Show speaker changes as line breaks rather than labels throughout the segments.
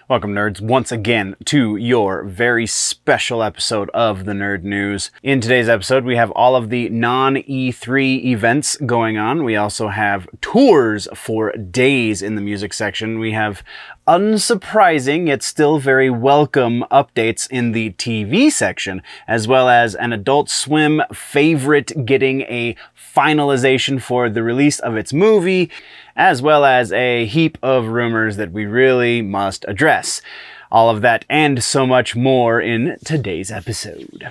Welcome, nerds, once again to your very special episode of the Nerd News. In today's episode, we have all of the non-E3 events going on. We also have tours for days in the music section. We have unsurprising, yet still very welcome updates in the TV section, as well as an Adult Swim favorite getting a finalization for the release of its movie, as well as a heap of rumors that we really must address. All of that and so much more in today's episode.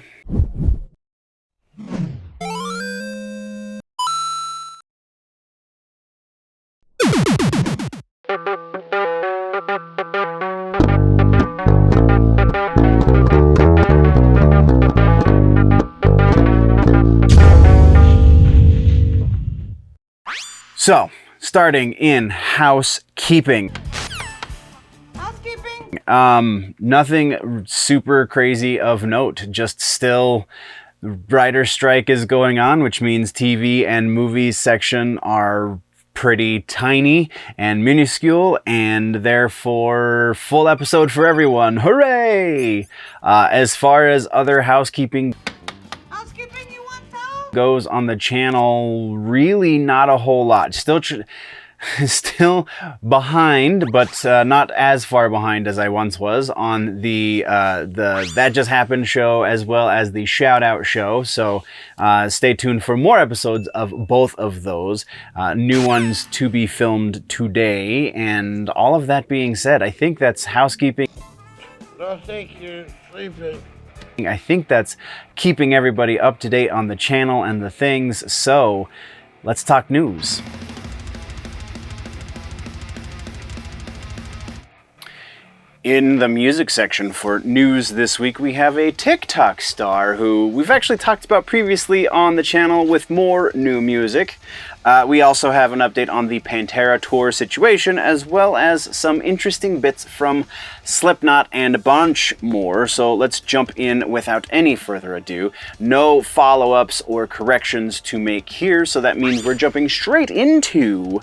So, starting in housekeeping. Nothing super crazy of note, just still writer strike is going on, which means TV and movies section are pretty tiny and minuscule, and therefore full episode for everyone. Hooray! As far as other housekeeping goes on the channel, really not a whole lot. Still behind, but not as far behind as I once was on the That Just Happened show, as well as the Shout Out show. So stay tuned for more episodes of both of those. New ones to be filmed today. And all of that being said, I think that's housekeeping.
I think you're sleeping.
I think that's keeping everybody up to date on the channel and the things. So let's talk news. In the music section for news this week, we have a TikTok star who we've actually talked about previously on the channel with more new music. We also have an update on the Pantera tour situation, as well as some interesting bits from Slipknot and a bunch more. So let's jump in without any further ado. No follow-ups or corrections to make here, so that means we're jumping straight into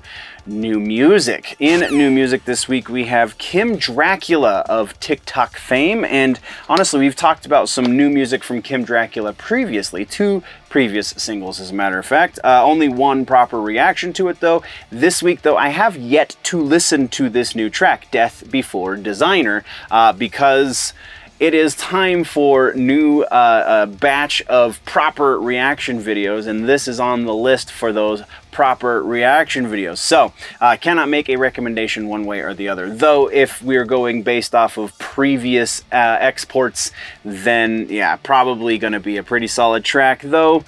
new music. In new music this week, we have Kim Dracula of TikTok fame, and honestly, we've talked about some new music from Kim Dracula previously, two previous singles as a matter of fact. Only one proper reaction to it though. This week though, I have yet to listen to this new track, Death Before Designer, because it is time for new batch of proper reaction videos, and this is on the list for those proper reaction videos. So I cannot make a recommendation one way or the other, though if we're going based off of previous exports, then yeah, probably going to be a pretty solid track, though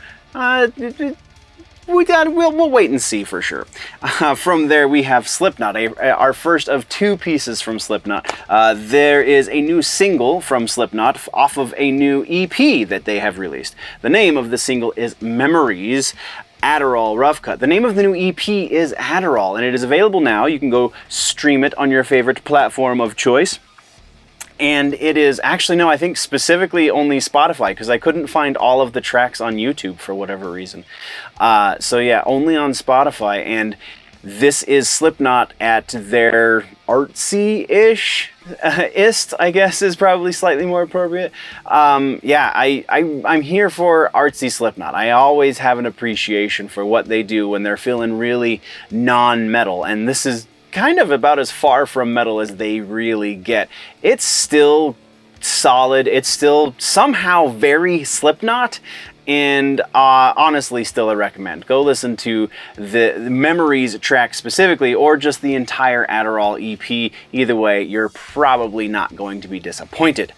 we'll wait and see for sure. From there, we have Slipknot, our first of two pieces from Slipknot. There is a new single from Slipknot off of a new EP that they have released. The name of the single is Memories. Adderall Rough Cut. The name of the new EP is Adderall, and it is available now. You can go stream it on your favorite platform of choice. And it is actually, no, I think specifically only Spotify, because I couldn't find all of the tracks on YouTube for whatever reason. So yeah, only on Spotify. And this is Slipknot at their artsy-ish, I guess is probably slightly more appropriate. Yeah, I'm here for artsy Slipknot. I always have an appreciation for what they do when they're feeling really non-metal, and this is kind of about as far from metal as they really get. It's still solid. It's still somehow very Slipknot, and honestly still a recommend. Go listen to the Memories track specifically, or just the entire Adderall EP. Either way, you're probably not going to be disappointed.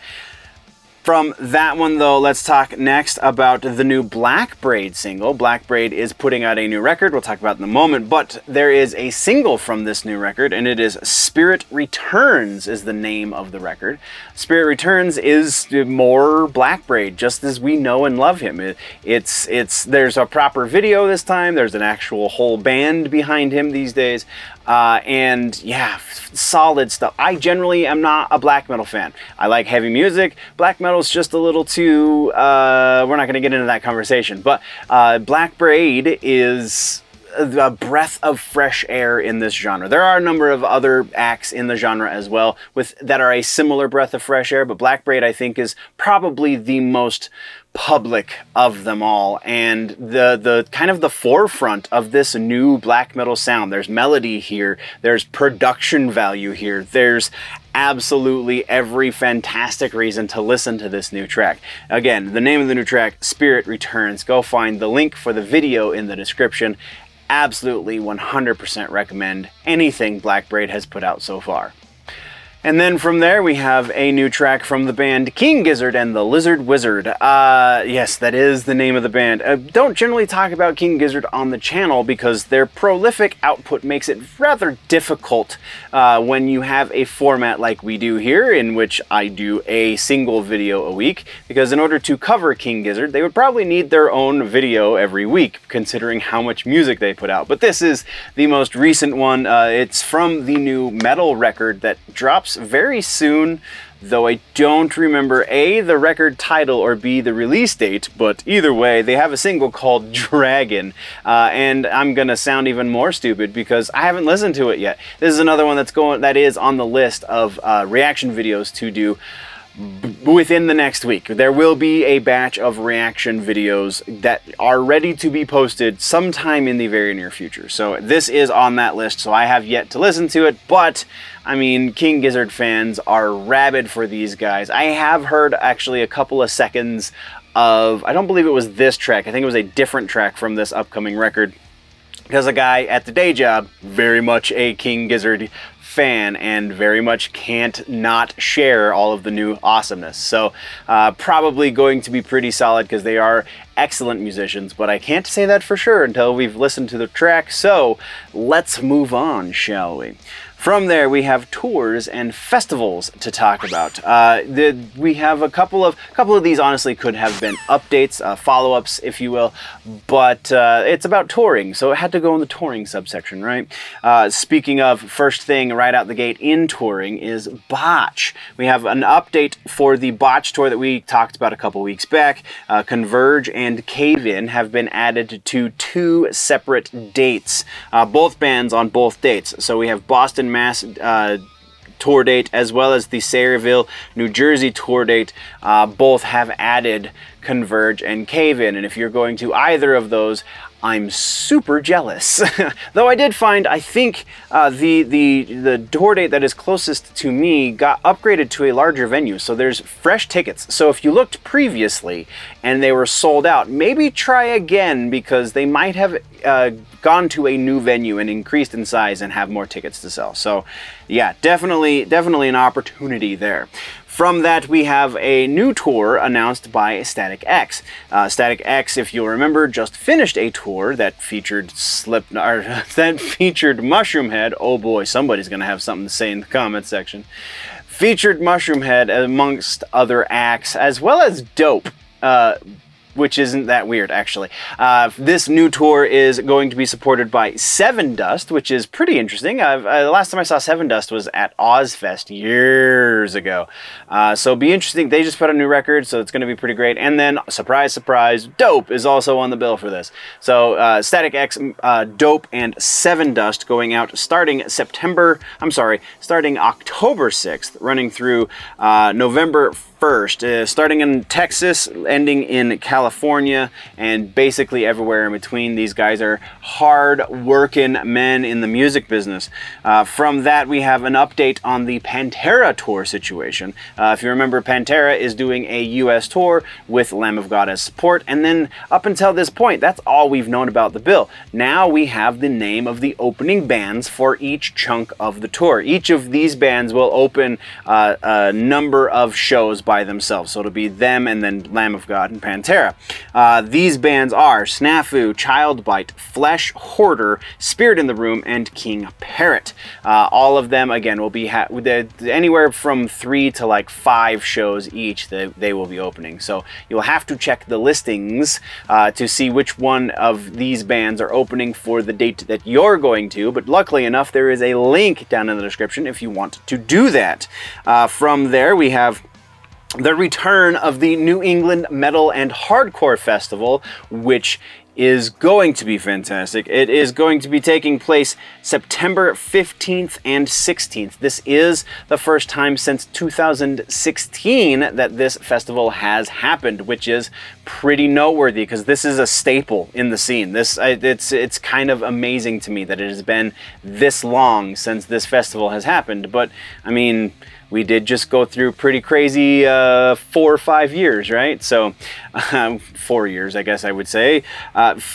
From that one, though, let's talk next about the new Black Braid single. Black Braid is putting out a new record. We'll talk about it in a moment, but there is a single from this new record, and it is Spirit Returns is the name of the record. Spirit Returns is more Black Braid, just as we know and love him. There's a proper video this time. There's an actual whole band behind him these days. And yeah, solid stuff. I generally am not a black metal fan. I like heavy music. Black metal's just a little too, we're not going to get into that conversation, but Black Braid is a breath of fresh air in this genre. There are a number of other acts in the genre as well that are a similar breath of fresh air, but Black Braid, I think, is probably the most public of them all, and the kind of the forefront of this new black metal sound. There's melody here, there's production value here, there's absolutely every fantastic reason to listen to this new track. Again, the name of the new track, Spirit Returns. Go find the link for the video in the description. Absolutely 100% recommend anything Black Braid has put out so far. And then from there, we have a new track from the band King Gizzard and the Lizard Wizard. Yes, that is the name of the band. Don't generally talk about King Gizzard on the channel because their prolific output makes it rather difficult when you have a format like we do here, in which I do a single video a week, because in order to cover King Gizzard, they would probably need their own video every week, considering how much music they put out. But this is the most recent one. It's from the new metal record that drops very soon, though I don't remember A, the record title, or B, the release date, but either way, they have a single called Dragon, and I'm gonna sound even more stupid because I haven't listened to it yet. This is another one that is on the list of reaction videos to do within the next week. There will be a batch of reaction videos that are ready to be posted sometime in the very near future. So this is on that list, so I have yet to listen to it, but I mean, King Gizzard fans are rabid for these guys. I have heard actually a couple of seconds of, I don't believe it was this track, I think it was a different track from this upcoming record, because a guy at the day job, very much a King Gizzard fan and very much can't not share all of the new awesomeness. So probably going to be pretty solid because they are excellent musicians, but I can't say that for sure until we've listened to the track. So let's move on, shall we? From there, we have tours and festivals to talk about. We have a couple of these. Honestly, could have been updates, follow-ups, if you will, but it's about touring, so it had to go in the touring subsection, right? Speaking of, first thing right out the gate in touring is Botch. We have an update for the Botch tour that we talked about a couple weeks back. Converge and Cave In have been added to 2 separate dates, both bands on both dates. So we have Boston, Mass tour date, as well as the Sayreville, New Jersey tour date. Both have added Converge and Cave In, and if you're going to either of those, I'm super jealous. Though I did find, I think the tour date that is closest to me got upgraded to a larger venue, so there's fresh tickets. So if you looked previously and they were sold out, maybe try again, because they might have gone to a new venue and increased in size and have more tickets to sell. So yeah, definitely an opportunity there. From that, we have a new tour announced by Static X. Static X, if you'll remember, just finished a tour that featured Mushroomhead. Oh boy, somebody's gonna have something to say in the comment section. Featured Mushroomhead amongst other acts, as well as Dope. Which isn't that weird, actually. This new tour is going to be supported by Seven Dust, which is pretty interesting. The last time I saw Seven Dust was at Ozfest years ago. So be interesting. They just put a new record, so it's going to be pretty great. And then, surprise, surprise, Dope is also on the bill for this. So Static X, Dope, and Seven Dust going out starting October 6th, running through November 1st, starting in Texas, ending in California, and basically everywhere in between. These guys are hard-working men in the music business. From that, we have an update on the Pantera tour situation. If you remember, Pantera is doing a U.S. tour with Lamb of God as support, and then up until this point, that's all we've known about the bill. Now we have the name of the opening bands for each chunk of the tour. Each of these bands will open a number of shows by themselves. So it'll be them and then Lamb of God and Pantera. These bands are Snafu, Childbite, Flesh Hoarder, Spirit in the Room, and King Parrot. All of them, again, will be anywhere from 3 to like 5 shows each that they will be opening. So you'll have to check the listings to see which one of these bands are opening for the date that you're going to, but luckily enough, there is a link down in the description if you want to do that. From there, we have the return of the New England Metal and Hardcore Festival, which is going to be fantastic. It is going to be taking place September 15th and 16th. This is the first time since 2016 that this festival has happened, which is pretty noteworthy because this is a staple in the scene. It's kind of amazing to me that it has been this long since this festival has happened. But I mean, we did just go through pretty crazy 4 or 5 years, right? So 4 years, I guess I would say.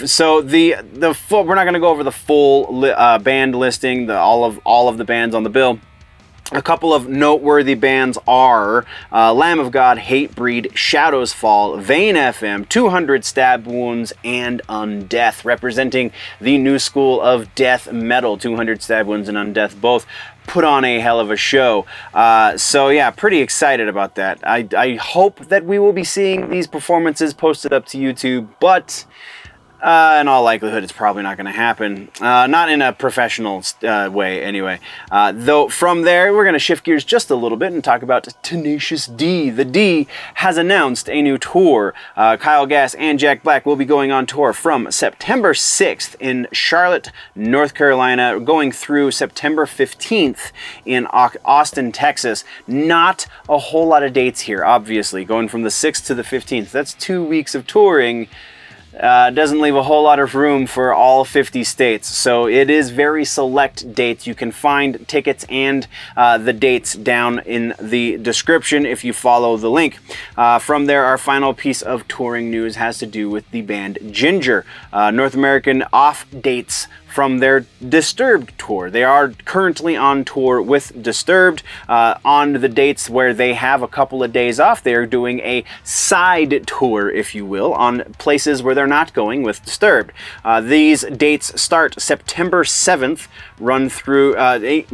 So the full, we're not going to go over the full band listing, all of the bands on the bill. A couple of noteworthy bands are Lamb of God, Hatebreed, Shadows Fall, Vane FM, 200 Stab Wounds, and Undeath, representing the new school of death metal. 200 Stab Wounds and Undeath both put on a hell of a show. So yeah, pretty excited about that. I hope that we will be seeing these performances posted up to YouTube, but in all likelihood, it's probably not going to happen. Not in a professional way, anyway. Though from there, we're going to shift gears just a little bit and talk about Tenacious D. The D has announced a new tour. Kyle Gass and Jack Black will be going on tour from September 6th in Charlotte, North Carolina, going through September 15th in Austin, Texas. Not a whole lot of dates here, obviously. Going from the 6th to the 15th. That's 2 weeks of touring. Doesn't leave a whole lot of room for all 50 states, so it is very select dates. You can find tickets and the dates down in the description if you follow the link. From there, our final piece of touring news has to do with the band Ginger. North American off dates from their Disturbed tour. They are currently on tour with Disturbed. On the dates where they have a couple of days off, they are doing a side tour, if you will, on places where they're not going with Disturbed. These dates start September 7th, run through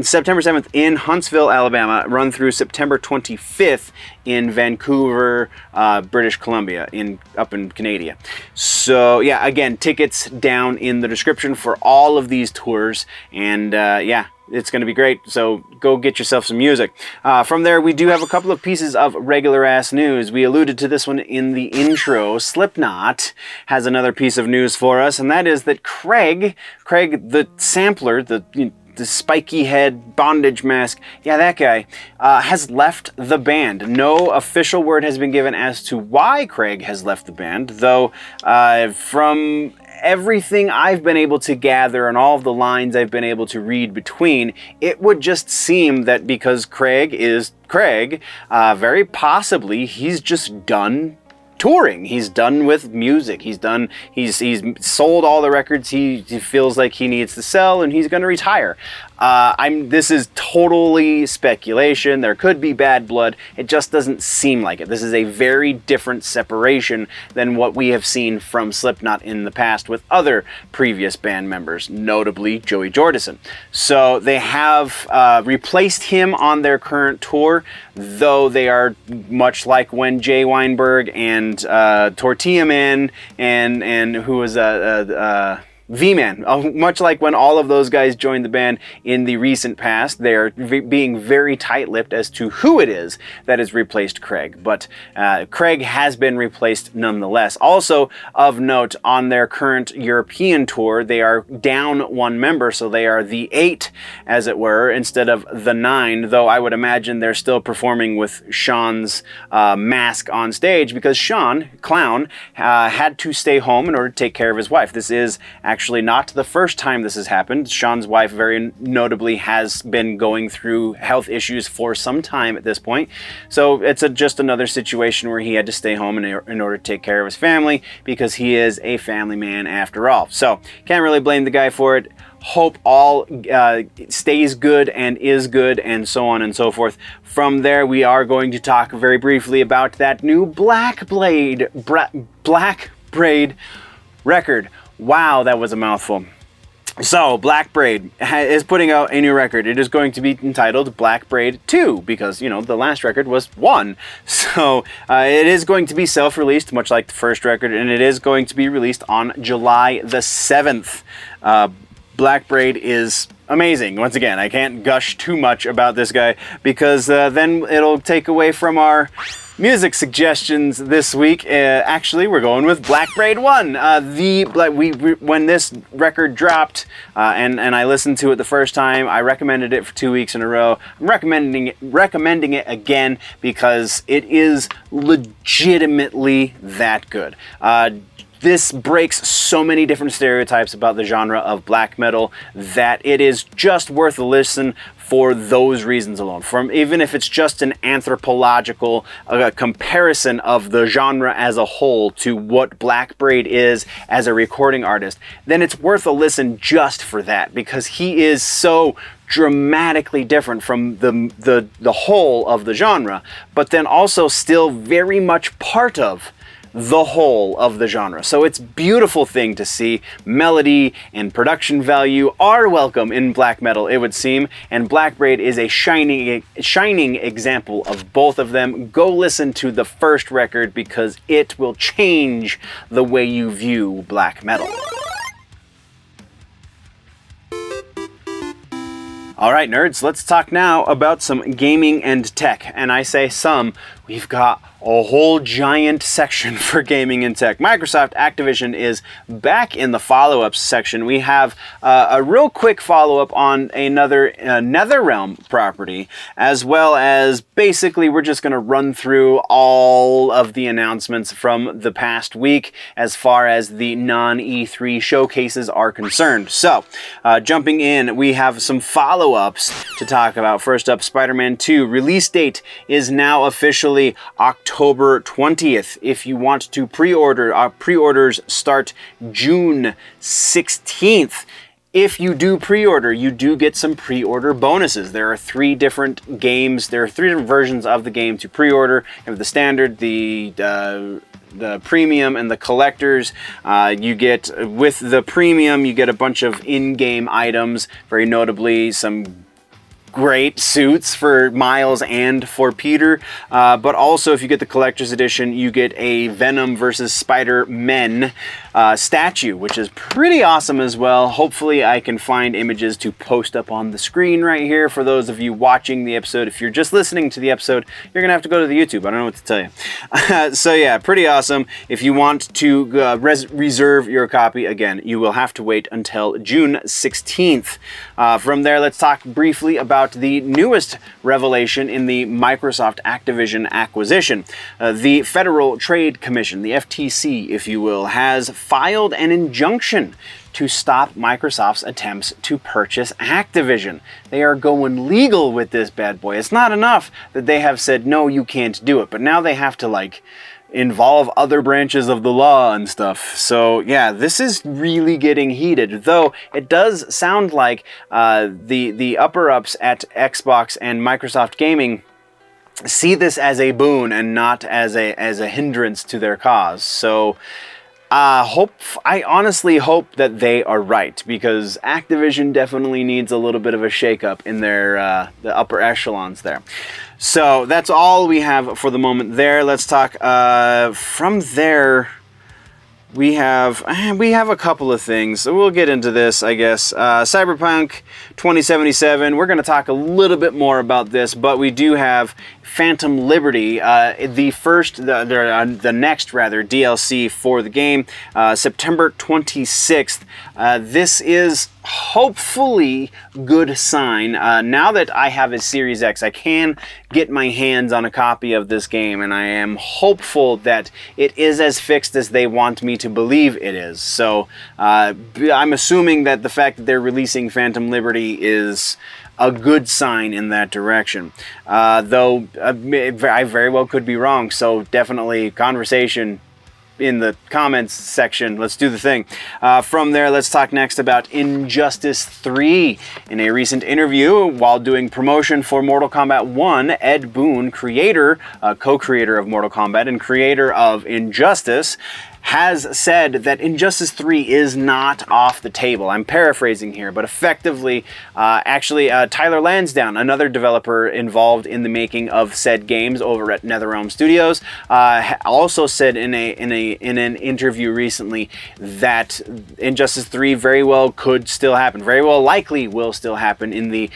September 7th in Huntsville, Alabama, run through September 25th in Vancouver, British Columbia, up in Canada. So yeah, again, tickets down in the description for all of these tours, and yeah, it's going to be great, so go get yourself some music. From there, we do have a couple of pieces of regular-ass news. We alluded to this one in the intro. Slipknot has another piece of news for us, and that is that Craig the sampler, the spiky head bondage mask, yeah, that guy, has left the band. No official word has been given as to why Craig has left the band, though from everything I've been able to gather and all of the lines I've been able to read between, it would just seem that because Craig is Craig, very possibly he's just done touring. He's done with music. He's sold all the records he feels like he needs to sell, and he's going to retire. This is totally speculation. There could be bad blood. It just doesn't seem like it. This is a very different separation than what we have seen from Slipknot in the past with other previous band members, notably Joey Jordison. So they have replaced him on their current tour, though they are much like when Jay Weinberg and Tortilla Man and who was V-Man, much like when all of those guys joined the band in the recent past, they are being very tight-lipped as to who it is that has replaced Craig. But Craig has been replaced nonetheless. Also of note, on their current European tour, they are down one member, so they are the 8, as it were, instead of the 9, though I would imagine they're still performing with Sean's mask on stage, because Sean, Clown, had to stay home in order to take care of his wife. This is actually not the first time this has happened. Sean's wife very notably has been going through health issues for some time at this point. So it's just another situation where he had to stay home in order to take care of his family, because he is a family man after all. So can't really blame the guy for it. Hope all stays good and is good, and so on and so forth. From there, we are going to talk very briefly about that new Black Braid record. Wow, that was a mouthful. So, Black Braid is putting out a new record. It is going to be entitled Black Braid 2, because, you know, the last record was 1. So, it is going to be self-released, much like the first record, and it is going to be released on July the 7th. Black Braid is amazing. Once again, I can't gush too much about this guy, because then it'll take away from our Music suggestions this week. Actually, we're going with Black Braid 1. When this record dropped and I listened to it the first time, I recommended it for 2 weeks in a row. I'm recommending it again because it is legitimately that good. This breaks so many different stereotypes about the genre of black metal that it is just worth a listen for those reasons alone. Even if it's just an anthropological comparison of the genre as a whole to what Black Braid is as a recording artist, then it's worth a listen just for that, because he is so dramatically different from the whole of the genre, but then also still very much part of the whole of the genre. So it's a beautiful thing to see. Melody and production value are welcome in black metal, it would seem, and Black Braid is a shining example of both of them. Go listen to the first record because it will change the way you view black metal. All right, nerds, let's talk now about some gaming and tech. And I say some, we've got a whole giant section for gaming and tech. Microsoft Activision is back in the follow-ups section. We have a real quick follow-up on another NetherRealm property, as well as basically we're just going to run through all of the announcements from the past week as far as the non-E3 showcases are concerned. So, jumping in, we have some follow-ups to talk about. First up, Spider-Man 2 release date is now officially October 20th. If you want to pre-order, our pre-orders start June 16th. If you do pre-order, you do get some pre-order bonuses. There are 3 different games. There are 3 different versions of the game to pre-order. You have the standard, the premium, and the collectors. You get, with the premium, you get a bunch of in-game items, very notably some great suits for Miles and for Peter, but also if you get the collector's edition, you get a Venom versus Spider-Man statue, which is pretty awesome as well. Hopefully I can find images to post up on the screen right here for those of you watching the episode. If you're just listening to the episode, you're gonna have to go to the YouTube. I don't know what to tell you. So yeah, pretty awesome. If you want to reserve your copy, again, you will have to wait until June 16th. From there, let's talk briefly about the newest revelation in the Microsoft Activision acquisition. The Federal Trade Commission, the FTC, if you will, has filed an injunction to stop Microsoft's attempts to purchase Activision. They are going legal with this bad boy. It's not enough that they have said, no, you can't do it, but now they have to, involve other branches of the law and stuff. So yeah, this is really getting heated, though it does sound like the upper-ups at Xbox and Microsoft Gaming see this as a boon and not as a hindrance to their cause. So I honestly hope that they are right, because Activision definitely needs a little bit of a shakeup in their the upper echelons there. So that's all we have for the moment there. Let's talk from there. We have a couple of things, so we'll get into this, I guess. Cyberpunk 2077, we're going to talk a little bit more about this, but we do have Phantom Liberty, the next DLC for the game, September 26th. This is hopefully good sign. Now that I have a Series X, I can get my hands on a copy of this game, and I am hopeful that it is as fixed as they want me to believe it is. So I'm assuming that the fact that they're releasing Phantom Liberty is a good sign in that direction. Though I very well could be wrong, so definitely conversation in the comments section. Let's do the thing. From there, let's talk next about Injustice 3. In a recent interview, while doing promotion for Mortal Kombat 1, Ed Boon, co-creator of Mortal Kombat and creator of Injustice, has said that Injustice 3 is not off the table. I'm paraphrasing here, but effectively, Tyler Lansdowne, another developer involved in the making of said games over at NetherRealm Studios, also said in an interview recently that Injustice 3 very well could still happen, very well likely will still happen in the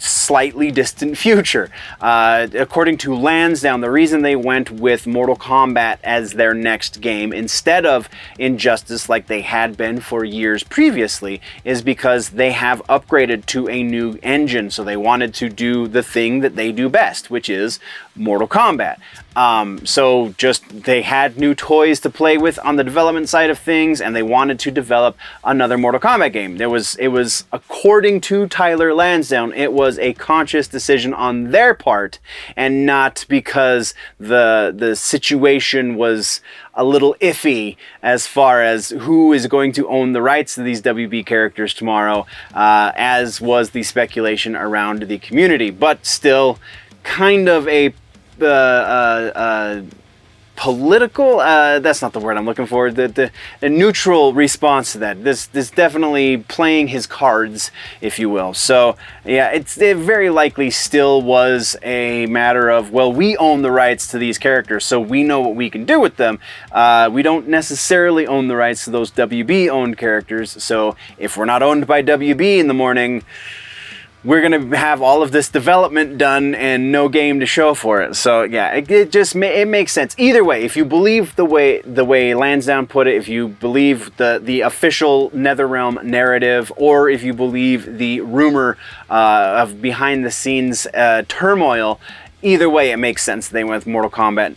slightly distant future. According to Lansdowne, the reason they went with Mortal Kombat as their next game instead of Injustice like they had been for years previously is because they have upgraded to a new engine, so they wanted to do the thing that they do best, which is Mortal Kombat. So just they had new toys to play with on the development side of things, and they wanted to develop another Mortal Kombat game. It was according to Tyler Lansdowne, it was a conscious decision on their part, and not because the situation was a little iffy as far as who is going to own the rights to these WB characters tomorrow, as was the speculation around the community. But still, kind of a political, that's not the word I'm looking for, the neutral response to that. This definitely playing his cards, if you will. So yeah, it very likely still was a matter of, well, we own the rights to these characters, so we know what we can do with them. We don't necessarily own the rights to those WB owned characters, so if we're not owned by WB in the morning, we're going to have all of this development done and no game to show for it. So yeah, it makes sense. Either way, if you believe the way Lansdowne put it, if you believe the official NetherRealm narrative, or if you believe the rumor of behind the scenes turmoil, either way it makes sense they went with Mortal Kombat.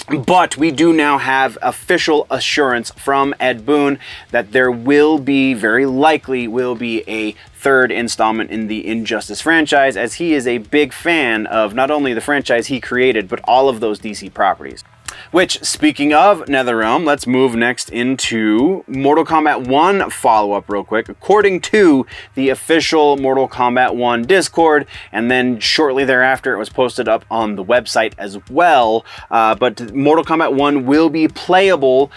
But we do now have official assurance from Ed Boon that there very likely will be a third installment in the Injustice franchise, as he is a big fan of not only the franchise he created, but all of those DC properties. Which, speaking of NetherRealm, let's move next into Mortal Kombat 1 follow-up real quick. According to the official Mortal Kombat 1 Discord, and then shortly thereafter it was posted up on the website as well, but Mortal Kombat 1 will be playable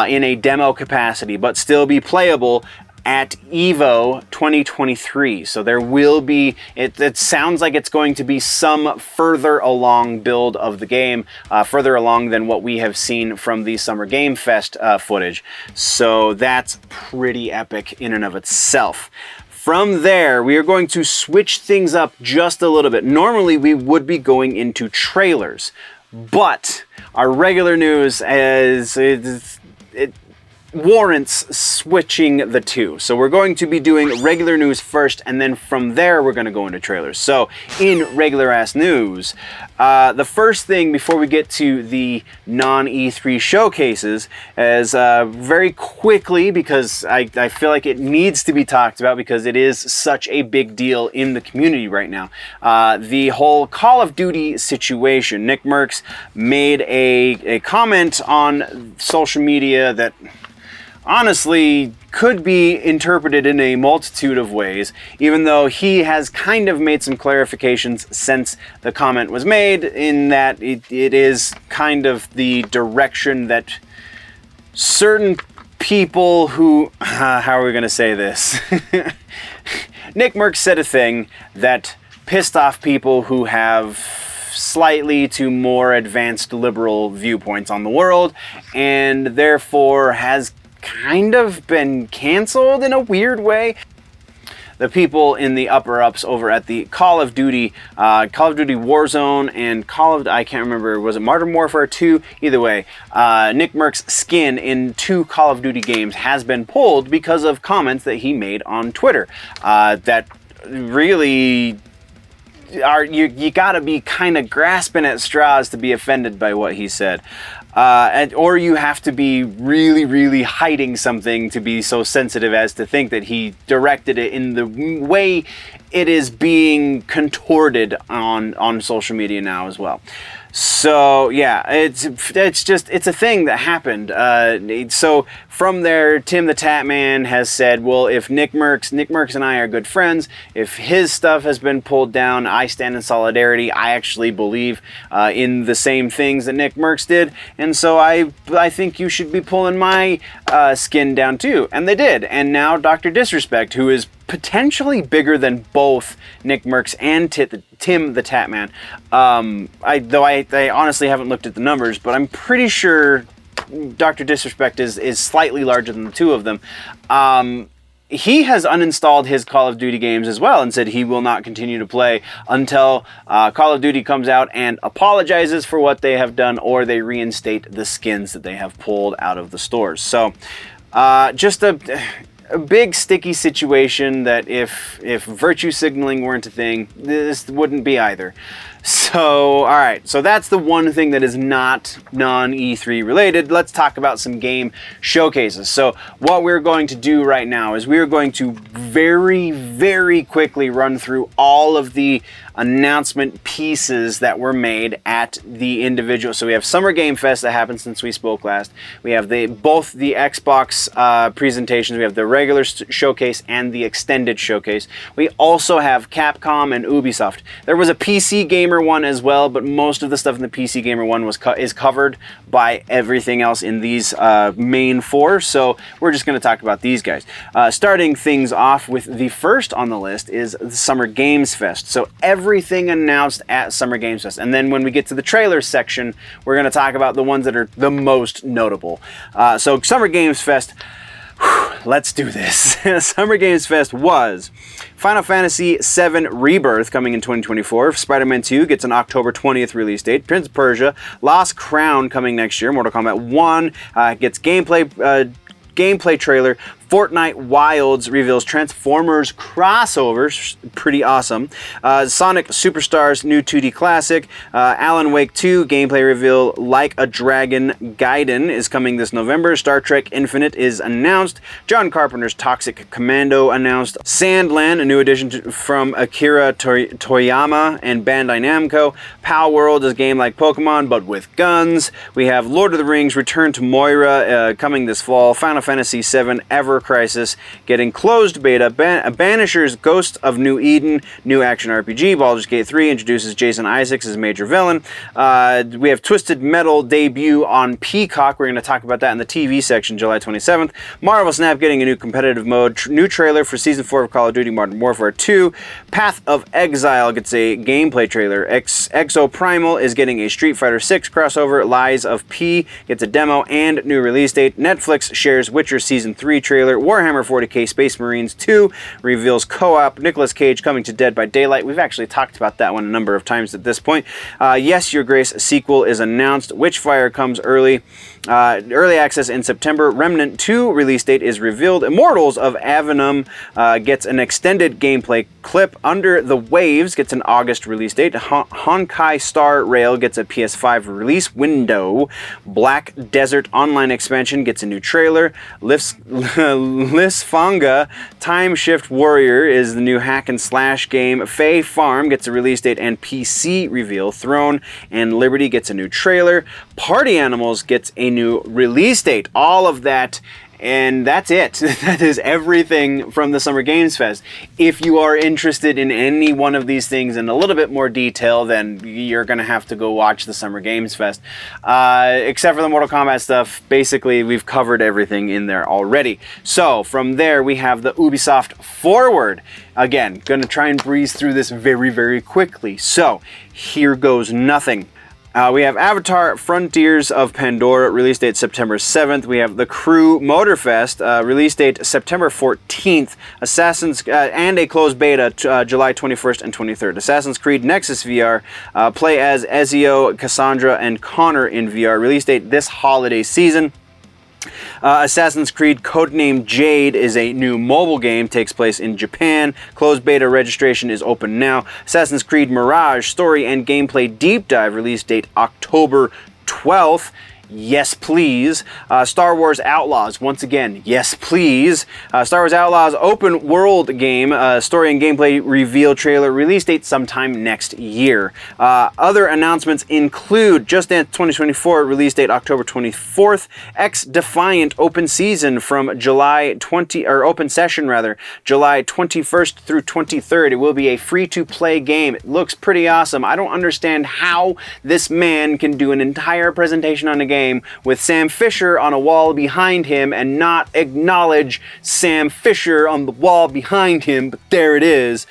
in a demo capacity, but still be playable at EVO 2023. So there will be, it sounds like it's going to be some further along build of the game, further along than what we have seen from the Summer Game Fest footage. So that's pretty epic in and of itself. From there, we are going to switch things up just a little bit. Normally, we would be going into trailers, but our regular news warrants switching the two. So we're going to be doing regular news first, and then from there we're going to go into trailers. So in regular ass news, the first thing before we get to the non-E3 showcases is very quickly, because I feel like it needs to be talked about because it is such a big deal in the community right now. The whole Call of Duty situation. Nick Merckx made a comment on social media that honestly could be interpreted in a multitude of ways, even though he has kind of made some clarifications since the comment was made, in that it is kind of the direction that certain people who, how are we going to say this? Nick Merckx said a thing that pissed off people who have slightly to more advanced liberal viewpoints on the world, and therefore has kind of been canceled in a weird way. The people in the upper-ups over at the Call of Duty Warzone and I can't remember, was it Modern Warfare 2? Either way, Nick Merckx's skin in 2 Call of Duty games has been pulled because of comments that he made on Twitter. That really you gotta be kind of grasping at straws to be offended by what he said. Or you have to be really, really hiding something to be so sensitive as to think that he directed it in the way it is being contorted on social media now as well. So yeah, it's a thing that happened. So from there, Tim the Tatman has said, well, if Nick Merckx and I are good friends, if his stuff has been pulled down, I stand in solidarity. I actually believe in the same things that Nick Merckx did, and so I think you should be pulling my skin down too. And they did. And now Dr. Disrespect, who is potentially bigger than both Nick Merckx and Tim the Tatman. I honestly haven't looked at the numbers, but I'm pretty sure Dr. Disrespect is slightly larger than the two of them. he has uninstalled his Call of Duty games as well and said he will not continue to play until Call of Duty comes out and apologizes for what they have done, or they reinstate the skins that they have pulled out of the stores. So just a big sticky situation that if virtue signaling weren't a thing, this wouldn't be either. So, all right, so that's the one thing that is not non-E3 related. Let's talk about some game showcases. So what we're going to do right now is we're going to very, very quickly run through all of the announcement pieces that were made at the individual. So we have Summer Game Fest that happened since we spoke last. We have both the Xbox presentations. We have the regular showcase and the extended showcase. We also have Capcom and Ubisoft. There was a PC Gamer one as well, but most of the stuff in the PC Gamer one is covered by everything else in these main four. So we're just going to talk about these guys. Starting things off with the first on the list is the Summer Games Fest. So everything announced at Summer Games Fest. And then when we get to the trailers section, we're going to talk about the ones that are the most notable. So Summer Games Fest, let's do this. Summer Games Fest was Final Fantasy VII Rebirth coming in 2024. Spider-Man 2 gets an October 20th release date. Prince of Persia, Lost Crown coming next year. Mortal Kombat 1 gets gameplay trailer. Fortnite Wilds reveals Transformers crossovers, pretty awesome. Sonic Superstars new 2D classic. Alan Wake 2 gameplay reveal. Like a Dragon Gaiden is coming this November. Star Trek Infinite is announced. John Carpenter's Toxic Commando announced. Sandland, a new addition from Akira Toriyama and Bandai Namco. Pal World is a game like Pokemon but with guns. We have Lord of the Rings Return to Moira coming this fall. Final Fantasy VII Ever Crisis getting closed beta. Banisher's Ghost of New Eden, new action RPG. Baldur's Gate 3 introduces Jason Isaacs as major villain. We have Twisted Metal debut on Peacock. We're going to talk about that in the TV section, July 27th. Marvel Snap getting a new competitive mode. New trailer for Season 4 of Call of Duty Modern Warfare 2. Path of Exile gets a gameplay trailer. Exo Primal is getting a Street Fighter 6 crossover. Lies of P gets a demo and new release date. Netflix shares Witcher Season 3 trailer. Warhammer 40k Space Marines 2 reveals co-op. Nicolas Cage coming to Dead by Daylight. We've actually talked about that one a number of times at this point. Yes, Your Grace sequel is announced. Witchfire comes early access in September. Remnant 2 release date is revealed. Immortals of Avenum gets an extended gameplay clip. Under the Waves gets an August release date. Honkai Star Rail gets a PS5 release window. Black Desert Online expansion gets a new trailer. Lisfanga Time Shift Warrior is the new hack and slash game. Fae Farm gets a release date and PC reveal. Throne and Liberty gets a new trailer. Party Animals gets a new release date. All of that, and that's it. That is everything from the Summer Games Fest. If you are interested in any one of these things in a little bit more detail, then you're going to have to go watch the Summer Games Fest. Except for the Mortal Kombat stuff, basically we've covered everything in there already. So from there we have the Ubisoft Forward. Again, going to try and breeze through this very, very quickly. So here goes nothing. We have Avatar Frontiers of Pandora, release date September 7th. We have The Crew Motorfest, release date September 14th. And a closed beta July 21st and 23rd. Assassin's Creed Nexus VR, play as Ezio, Cassandra, and Connor in VR. Release date this holiday season. Assassin's Creed Codename Jade is a new mobile game, takes place in Japan. Closed beta registration is open now. Assassin's Creed Mirage Story and Gameplay Deep Dive, release date October 12th. Yes, please. Star Wars Outlaws, once again, yes, please. Star Wars Outlaws open world game, story and gameplay reveal trailer, release date sometime next year. Other announcements include Just Dance 2024, release date October 24th. X Defiant open season from July 20, or open session rather, July 21st through 23rd. It will be a free-to-play game. It looks pretty awesome. I don't understand how this man can do an entire presentation on a game game with Sam Fisher on a wall behind him and not acknowledge Sam Fisher on the wall behind him, but there it is.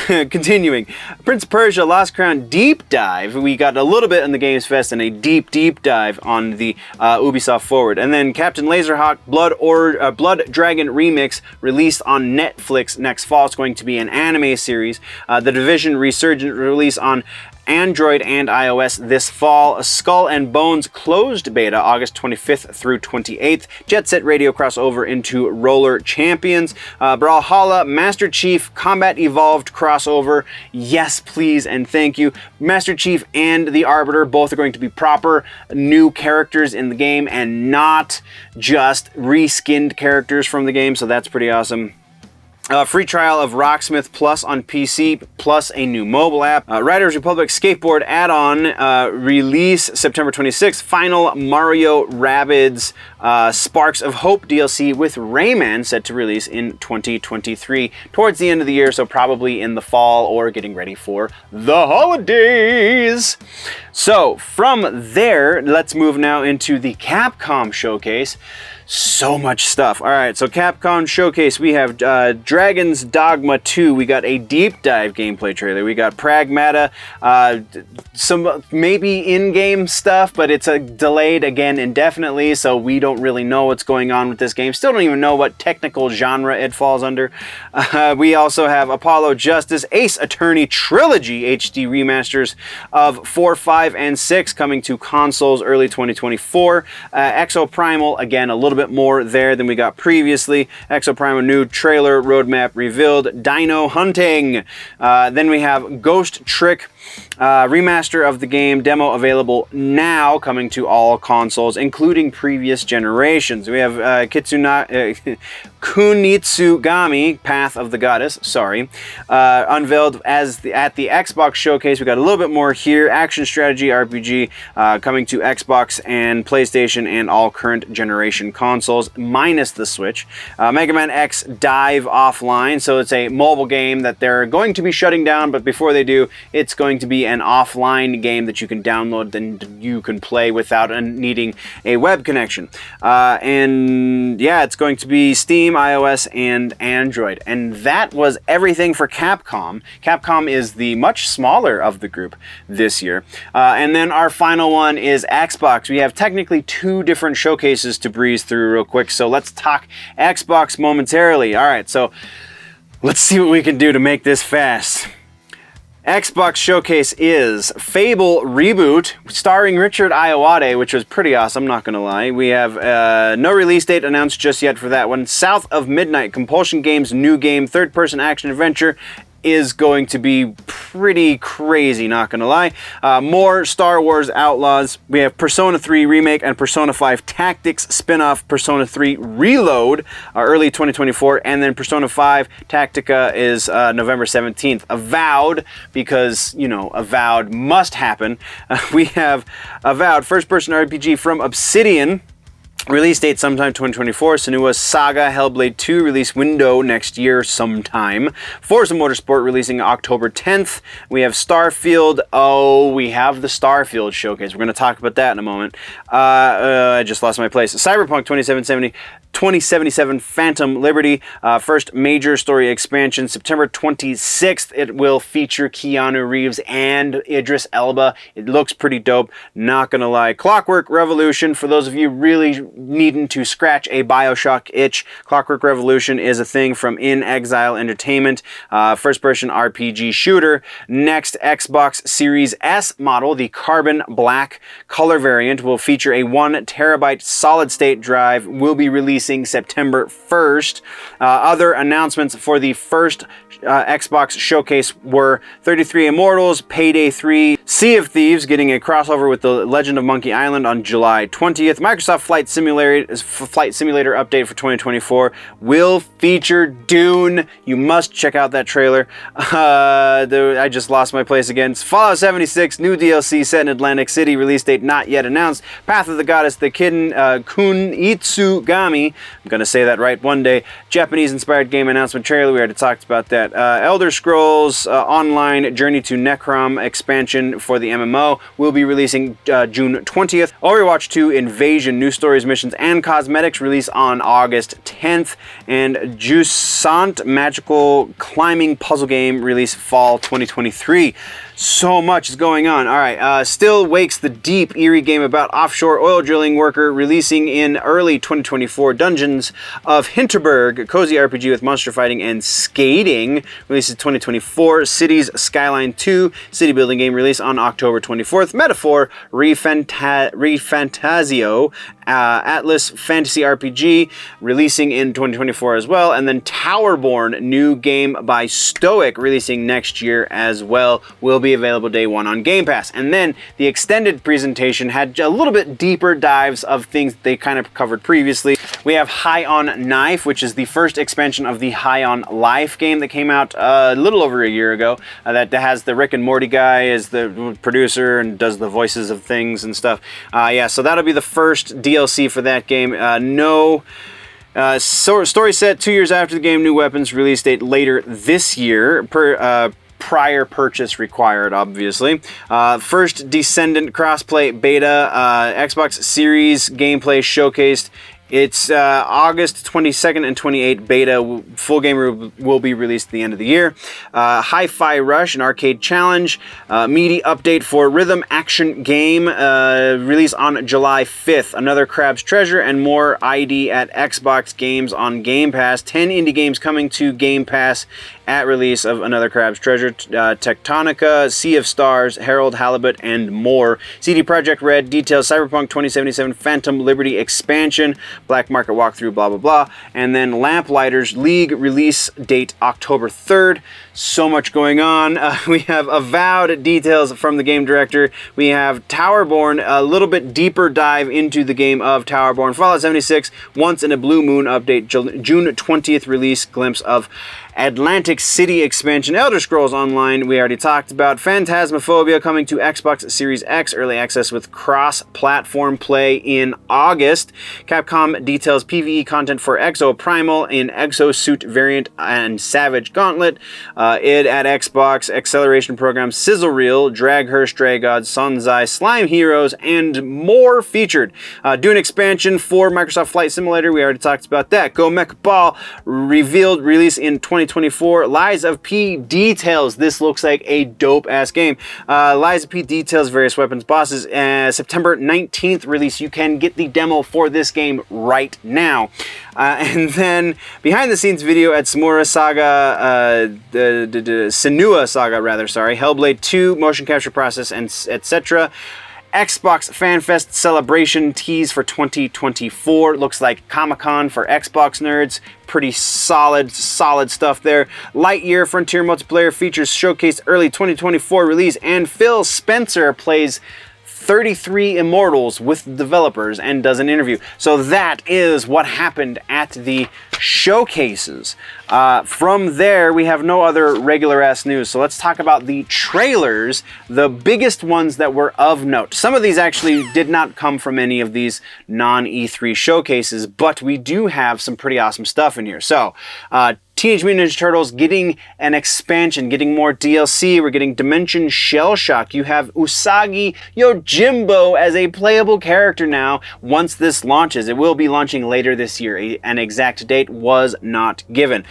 Continuing, Prince of Persia Lost Crown Deep Dive. We got a little bit in the Games Fest and a deep dive on the Ubisoft Forward. And then Captain Laserhawk Blood Dragon Remix released on Netflix next fall. It's going to be an anime series. The Division Resurgent release on Android and iOS this fall. Skull and Bones closed beta August 25th through 28th. Jet Set Radio crossover into Roller Champions. Brawlhalla Master Chief Combat Evolved crossover. Yes, please and thank you. Master Chief and the Arbiter both are going to be proper new characters in the game and not just reskinned characters from the game, so that's pretty awesome. Free trial of Rocksmith Plus on PC, plus a new mobile app. Riders Republic Skateboard add-on release September 26th. Final Mario Rabbids Sparks of Hope DLC with Rayman set to release in 2023 towards the end of the year, so probably in the fall or getting ready for the holidays. So from there, let's move now into the Capcom Showcase. So much stuff. All right, so Capcom Showcase, we have Dragon's Dogma 2. We got a deep dive gameplay trailer. We got Pragmata, some maybe in-game stuff, but it's delayed again indefinitely, so we don't really know what's going on with this game. Still don't even know what technical genre it falls under. We also have Apollo Justice, Ace Attorney Trilogy HD remasters of 4, 5, and 6 coming to consoles early 2024. Exoprimal, again, a little bit more there than we got previously. Exoprimal new trailer roadmap revealed. Dino Hunting. Then we have Ghost Trick remaster of the game, demo available now, coming to all consoles, including previous generations. We have Kunitsugami, Path of the Goddess, unveiled at the Xbox Showcase. We got a little bit more here. Action strategy RPG coming to Xbox and PlayStation and all current generation consoles, minus the Switch. Mega Man X Dive Offline, so it's a mobile game that they're going to be shutting down, but before they do, it's going to be an offline game that you can download and you can play without needing a web connection. And yeah, it's going to be Steam, iOS, and Android. And that was everything for Capcom. Capcom is the much smaller of the group this year. And then our final one is Xbox. We have technically two different showcases to breeze through real quick, so let's talk Xbox momentarily. All right, so let's see what we can do to make this fast. Xbox Showcase is Fable Reboot, starring Richard Ayoade, which was pretty awesome, not gonna lie. We have no release date announced just yet for that one. South of Midnight, Compulsion Games' new game, third-person action adventure, is going to be pretty crazy, not gonna lie. More Star Wars Outlaws. We have Persona 3 Remake and Persona 5 Tactics spin-off Persona 3 Reload, early 2024, and then Persona 5 Tactica is November 17th. Avowed, because, you know, Avowed must happen. We have Avowed, first-person RPG from Obsidian. Release date sometime 2024. Senua's Saga Hellblade 2 release window next year sometime. Forza Motorsport releasing October 10th. We have Starfield. Oh, we have the Starfield showcase. We're going to talk about that in a moment. I just lost my place. Cyberpunk 2077 Phantom Liberty, first major story expansion, September 26th. It will feature Keanu Reeves and Idris Elba. It looks pretty dope, not gonna lie. Clockwork Revolution, for those of you really needing to scratch a Bioshock itch, Clockwork Revolution is a thing from In Exile Entertainment, first-person RPG shooter. Next, Xbox Series S model, the Carbon Black color variant, will feature a 1 terabyte solid-state drive, will be releasing September 1st. Other announcements for the first Xbox Showcase were 33 Immortals, Payday 3, Sea of Thieves getting a crossover with the Legend of Monkey Island on July 20th. Microsoft Flight Simulator update for 2024 will feature Dune. You must check out that trailer. I just lost my place again. Fallout 76 new DLC set in Atlantic City, release date not yet announced. Path of the Goddess, the Kunitsugami I'm going to say that right one day. Japanese-inspired game announcement trailer. We already talked about that. Elder Scrolls Online Journey to Necrom expansion for the MMO will be releasing June 20th. Overwatch 2 Invasion, new stories, missions, and cosmetics release on August 10th. And Jusant Magical Climbing Puzzle Game release fall 2023. So much is going on. All right, Still Wakes the Deep, eerie game about offshore oil drilling worker releasing in early 2024. Dungeons of Hinterberg, cozy RPG with monster fighting and skating, releases 2024. Cities Skyline 2, city building game release on October 24th. Metaphor, Refantasio, Atlas Fantasy RPG, releasing in 2024 as well. And then Towerborn, new game by Stoic, releasing next year as well, will be available day one on Game Pass. And then the extended presentation had a little bit deeper dives of things they kind of covered previously. We have High on Knife, which is the first expansion of the High on Life game that came out a little over a year ago. That has the Rick and Morty guy as the producer and does the voices of things and stuff. So that'll be the first DLC for that game. Story set 2 years after the game. New weapons, release date later this year. Prior purchase required, obviously. First Descendant crossplay beta, Xbox Series gameplay showcased. It's August 22nd and 28th beta. Full game will be released at the end of the year. Hi-Fi Rush, an arcade challenge. Meaty update for Rhythm Action Game. Release on July 5th. Another Crab's Treasure and more ID at Xbox Games on Game Pass. 10 indie games coming to Game Pass at release of Another Crab's Treasure. Tectonica, Sea of Stars, Harold Halibut, and more. CD Projekt Red details Cyberpunk 2077 Phantom Liberty expansion. Black Market walkthrough, blah, blah, blah. And then Lamplighters League release date October 3rd. So much going on. We have Avowed details from the game director. We have Towerborn, a little bit deeper dive into the game of Towerborn. Fallout 76, Once in a Blue Moon update, June 20th release, glimpse of Atlantic City expansion. Elder Scrolls Online, we already talked about. Phantasmaphobia coming to Xbox Series X, early access with cross-platform play in August. Capcom details PvE content for Exo Primal in Exosuit variant and Savage Gauntlet. Id at Xbox, acceleration program Sizzle Reel, Drag Her, Stray Gods, Sonzai, Slime Heroes, and more featured. Dune expansion for Microsoft Flight Simulator, we already talked about that. Go Mech Ball, revealed release in 2024. Lies of P details. This looks like a dope-ass game. Lies of P details various weapons, bosses. September 19th release. You can get the demo for this game right now. And then behind-the-scenes video at Senua Saga, Hellblade 2, motion capture process, and etc. Xbox FanFest celebration tease for 2024. Looks like Comic-Con for Xbox nerds. Pretty solid stuff there. Lightyear Frontier multiplayer features showcased early 2024 release, and Phil Spencer plays 33 Immortals with developers and does an interview. So that is what happened at the showcases. From there, we have no other regular-ass news. So let's talk about the trailers, the biggest ones that were of note. Some of these actually did not come from any of these non-E3 showcases, but we do have some pretty awesome stuff in here. So, Teenage Mutant Ninja Turtles getting an expansion, getting more DLC. We're getting Dimension Shell Shock. You have Usagi Yojimbo as a playable character now once this launches. It will be launching later this year. An exact date was not given.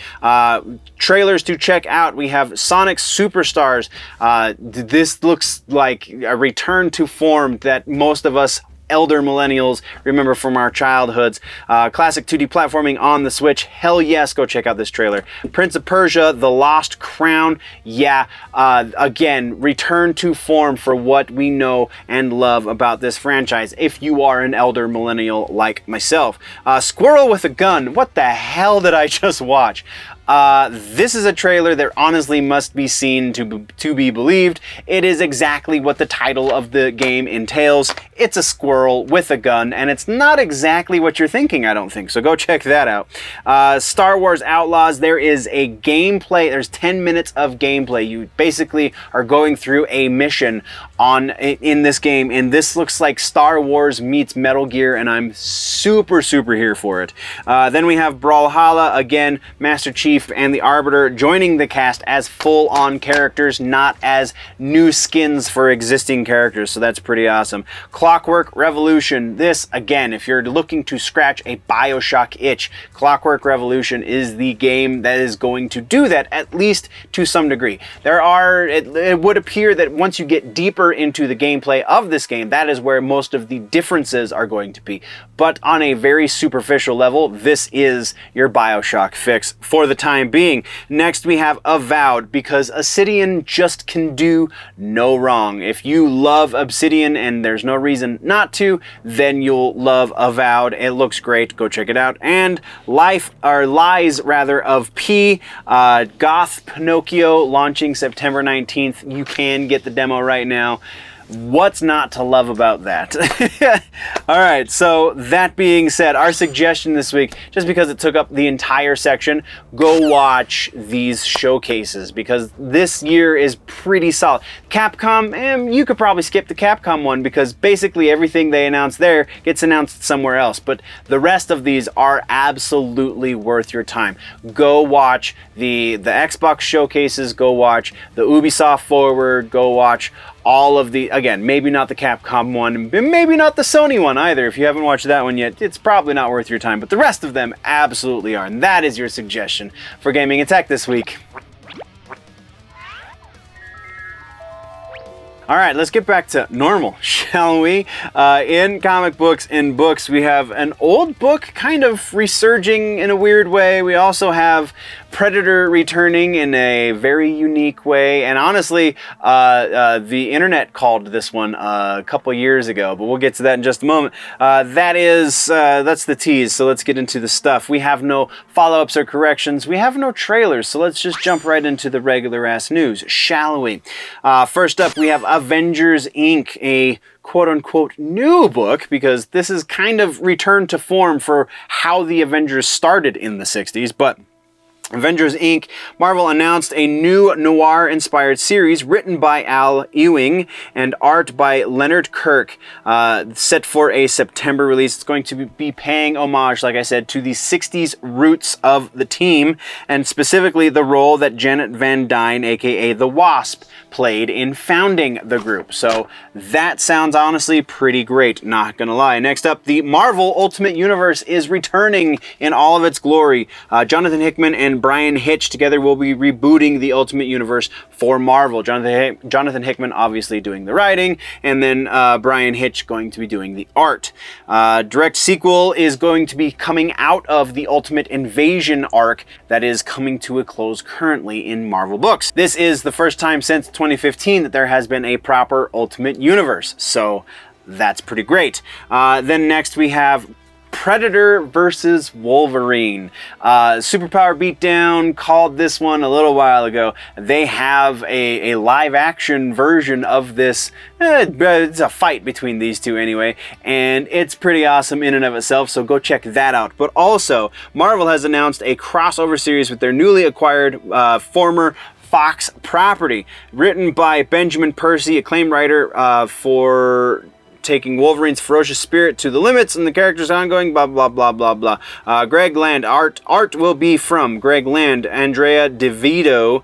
Trailers to check out. We have Sonic Superstars. This looks like a return to form that most of us elder millennials remember from our childhoods. Classic 2D platforming on the Switch. Hell yes, go check out this trailer. Prince of Persia, The Lost Crown. Yeah, again, return to form for what we know and love about this franchise, if you are an elder millennial like myself. Squirrel with a Gun. What the hell did I just watch? This is a trailer that honestly must be seen to be believed. It is exactly what the title of the game entails. It's a squirrel with a gun, and it's not exactly what you're thinking, I don't think. So go check that out. Star Wars Outlaws, there is a gameplay. There's 10 minutes of gameplay. You basically are going through a mission in this game, and this looks like Star Wars meets Metal Gear, and I'm super here for it. Then we have Brawlhalla, again, Master Chief and the Arbiter joining the cast as full-on characters, not as new skins for existing characters, so that's pretty awesome. Clockwork Revolution, this, again, if you're looking to scratch a BioShock itch, Clockwork Revolution is the game that is going to do that, at least to some degree. It would appear that once you get deeper into the gameplay of this game, that is where most of the differences are going to be. But on a very superficial level, this is your BioShock fix for the time being. Next, we have Avowed, because Obsidian just can do no wrong. If you love Obsidian and there's no reason not to, then you'll love Avowed. It looks great. Go check it out. And Lies of P, Goth Pinocchio, launching September 19th. You can get the demo right now. What's not to love about that? All right, so that being said, our suggestion this week, just because it took up the entire section, go watch these showcases, because this year is pretty solid. Capcom, you could probably skip the Capcom one, because basically everything they announced there gets announced somewhere else, but the rest of these are absolutely worth your time. Go watch the Xbox showcases, go watch the Ubisoft Forward, go watch all of the, again, maybe not the Capcom one, maybe not the Sony one either. If you haven't watched that one yet, it's probably not worth your time, but the rest of them absolutely are. And that is your suggestion for Gaming and Tech this week. All right, let's get back to normal, shall we? In comic books and books, we have an old book kind of resurging in a weird way. We also have Predator returning in a very unique way. And honestly, the internet called this one a couple years ago, but we'll get to that in just a moment. That's the tease, so let's get into the stuff. We have no follow-ups or corrections. We have no trailers, so let's just jump right into the regular-ass news, shall we? First up, we have Avengers Inc., a quote-unquote new book, because this is kind of returned to form for how the Avengers started in the 60s, but Avengers Inc. Marvel announced a new noir-inspired series written by Al Ewing and art by Leonard Kirk, set for a September release. It's going to be paying homage, like I said, to the 60s roots of the team, and specifically the role that Janet Van Dyne, aka the Wasp, played in founding the group. So that sounds honestly pretty great, not gonna lie. Next up, the Marvel Ultimate Universe is returning in all of its glory. Jonathan Hickman and Brian Hitch together will be rebooting the Ultimate Universe for Marvel. Jonathan Hickman obviously doing the writing, and then Brian Hitch going to be doing the art. Direct sequel is going to be coming out of the Ultimate Invasion arc that is coming to a close currently in Marvel books. This is the first time since 2015 that there has been a proper Ultimate Universe, so that's pretty great. Then next we have Predator versus Wolverine. Superpower Beatdown called this one a little while ago. They have a live action version of this. It's a fight between these two anyway, and it's pretty awesome in and of itself, so go check that out. But also, Marvel has announced a crossover series with their newly acquired former Fox property, written by Benjamin Percy, acclaimed writer for taking Wolverine's ferocious spirit to the limits, and the character's ongoing, blah, blah, blah, blah, blah. Greg Land, art will be from Greg Land, Andrea DeVito,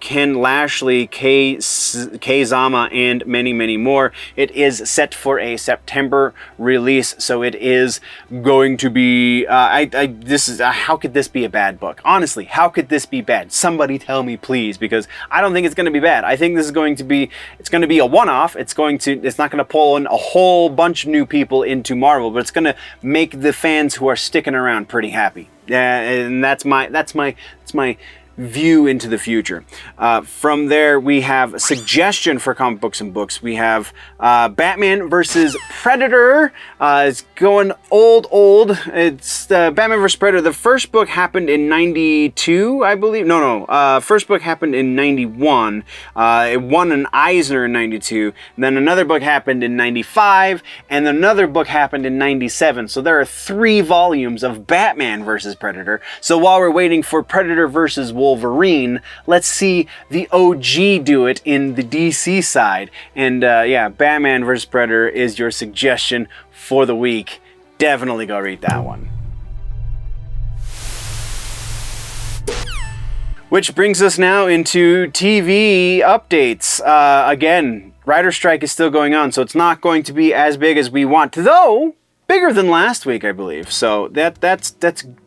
Ken Lashley, Kei Zama, and many, many more. It is set for a September release, so it is going to be, how could this be a bad book? Honestly, how could this be bad? Somebody tell me, please, because I don't think it's going to be bad. I think this is going to be, it's going to be a one-off. It's not going to pull in a whole bunch of new people into Marvel, but it's going to make the fans who are sticking around pretty happy. And that's my view into the future. From there, we have a suggestion for comic books and books. We have Batman versus Predator. It's going old. It's Batman versus Predator. The first book happened in 92, I believe. No. First book happened in 91. It won an Eisner in 92. And then another book happened in 95. And another book happened in 97. So there are 3 volumes of Batman versus Predator. So while we're waiting for Predator versus Wolverine, Wolverine. Let's see the OG do it in the DC side. And yeah, Batman vs. Predator is your suggestion for the week. Definitely go read that one. Which brings us now into TV updates. Again, writer strike is still going on, so it's not going to be as big as we want, though bigger than last week, I believe. So that's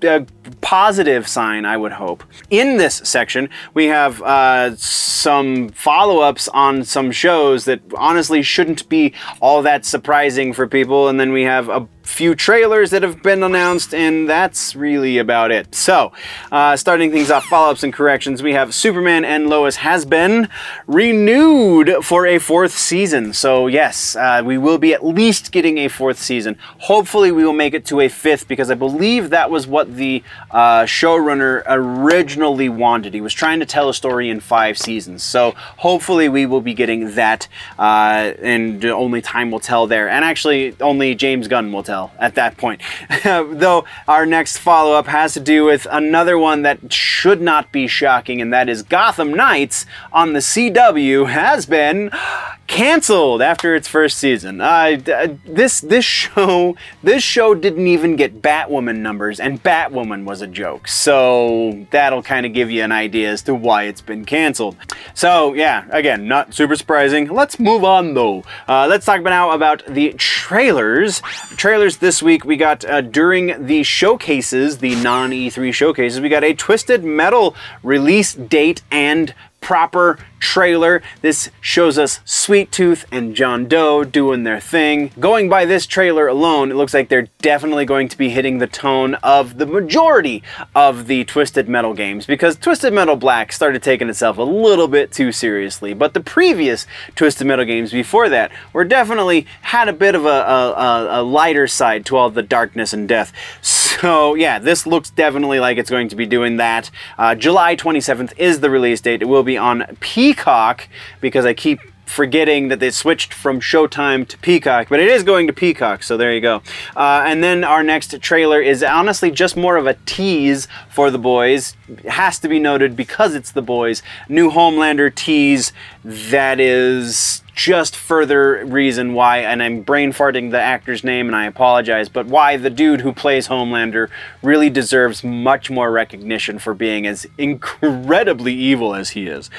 a positive sign, I would hope. In this section, we have some follow-ups on some shows that honestly shouldn't be all that surprising for people, and then we have a few trailers that have been announced, and that's really about it. So, starting things off, follow-ups and corrections, we have Superman and Lois has been renewed for a 4th season. So yes, we will be at least getting a 4th season. Hopefully we will make it to a 5th, because I believe that was what the showrunner originally wanted. He was trying to tell a story in 5 seasons. So hopefully we will be getting that, and only time will tell there. And actually, only James Gunn will tell at that point. Though our next follow-up has to do with another one that should not be shocking, and that is Gotham Knights on the CW has been canceled after its 1st season. This show didn't even get Batwoman numbers, and Batwoman was a joke. So that'll kind of give you an idea as to why it's been canceled. So yeah, again, not super surprising. Let's move on though. Let's talk now about the trailers. Trailers this week, we got during the showcases, the non-E3 showcases, we got a Twisted Metal release date and proper trailer. This shows us Sweet Tooth and John Doe doing their thing. Going by this trailer alone, it looks like they're definitely going to be hitting the tone of the majority of the Twisted Metal games, because Twisted Metal Black started taking itself a little bit too seriously, but the previous Twisted Metal games before that were definitely had a bit of a lighter side to all the darkness and death. So yeah, this looks definitely like it's going to be doing that. July 27th is the release date. It will be on Peacock, because I keep forgetting that they switched from Showtime to Peacock, but it is going to Peacock, so there you go. And then our next trailer is honestly just more of a tease for The Boys. It has to be noted because it's The Boys. New Homelander tease that is just further reason why, and I'm brain farting the actor's name and I apologize, but why the dude who plays Homelander really deserves much more recognition for being as incredibly evil as he is.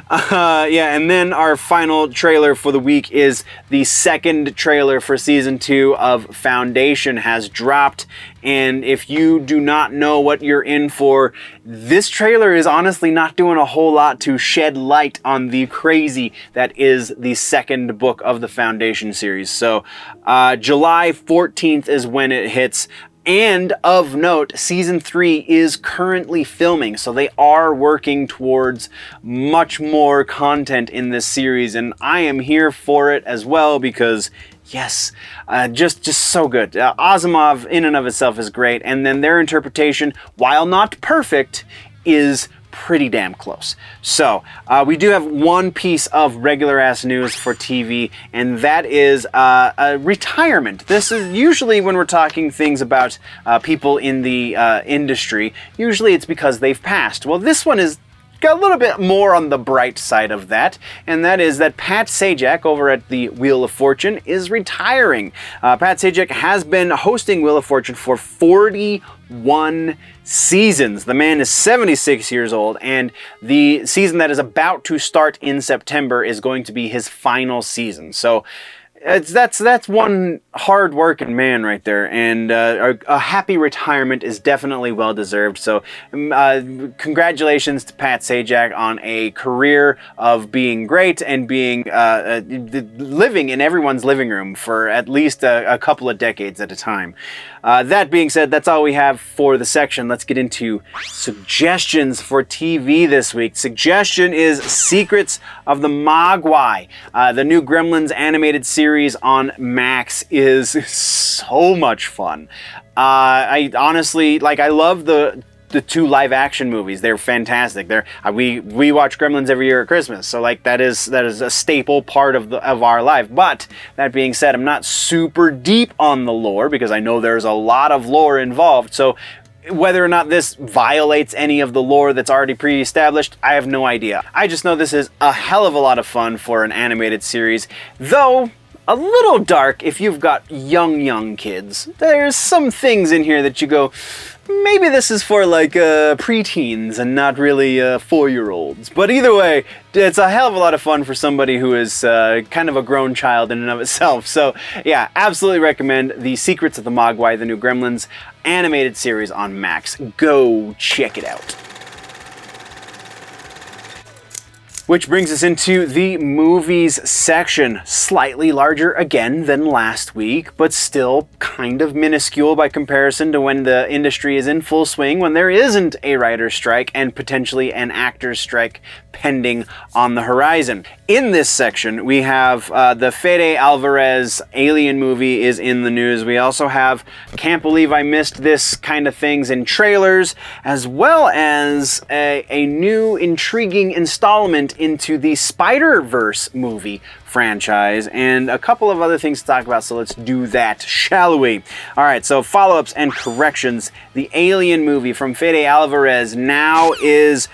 Yeah, and then our final trailer for the week is the second trailer for season 2 of Foundation has dropped. And if you do not know what you're in for, this trailer is honestly not doing a whole lot to shed light on the crazy that is the second book of the Foundation series. So July 14th is when it hits. And of note, season 3 is currently filming, so they are working towards much more content in this series, and I am here for it as well, because yes, just so good. Asimov in and of itself is great, and then their interpretation, while not perfect, is pretty damn close. So we do have one piece of regular ass news for TV, and that is a retirement. This is usually when we're talking things about people in the industry, usually it's because they've passed. Well, this one is got a little bit more on the bright side of that, and that is that Pat Sajak over at the Wheel of Fortune is retiring. Pat Sajak has been hosting Wheel of Fortune for 41 seasons. The man is 76 years old, and the season that is about to start in September is going to be his final season. So that's one hard-working man right there, and a happy retirement is definitely well-deserved. So congratulations to Pat Sajak on a career of being great and being living in everyone's living room for at least a couple of decades at a time. That being said, that's all we have for the section. Let's get into suggestions for TV this week. Suggestion is Secrets of the Mogwai. The new Gremlins animated series on Max is so much fun. I honestly, I love the 2 live action movies. They're fantastic. We watch Gremlins every year at Christmas, so that is a staple part of our life. But that being said, I'm not super deep on the lore, because I know there's a lot of lore involved. So Whether or not this violates any of the lore that's already pre-established, I have no idea. I just know this is a hell of a lot of fun for an animated series, though a little dark if you've got young kids. There's some things in here that you go, maybe this is for like preteens and not really 4-year-olds. But either way, it's a hell of a lot of fun for somebody who is kind of a grown child in and of itself. So yeah, absolutely recommend The Secrets of the Mogwai, the new Gremlins animated series on Max. Go check it out. Which brings us into the movies section. Slightly larger again than last week, but still kind of minuscule by comparison to when the industry is in full swing, when there isn't a writer's strike and potentially an actor's strike pending on the horizon. In this section, we have the Fede Alvarez Alien movie is in the news. We also have Can't Believe I Missed This kind of things in trailers, as well as a new intriguing installment into the Spider-Verse movie franchise, and a couple of other things to talk about, so let's do that, shall we? Alright, so follow-ups and corrections. The Alien movie from Fede Alvarez now is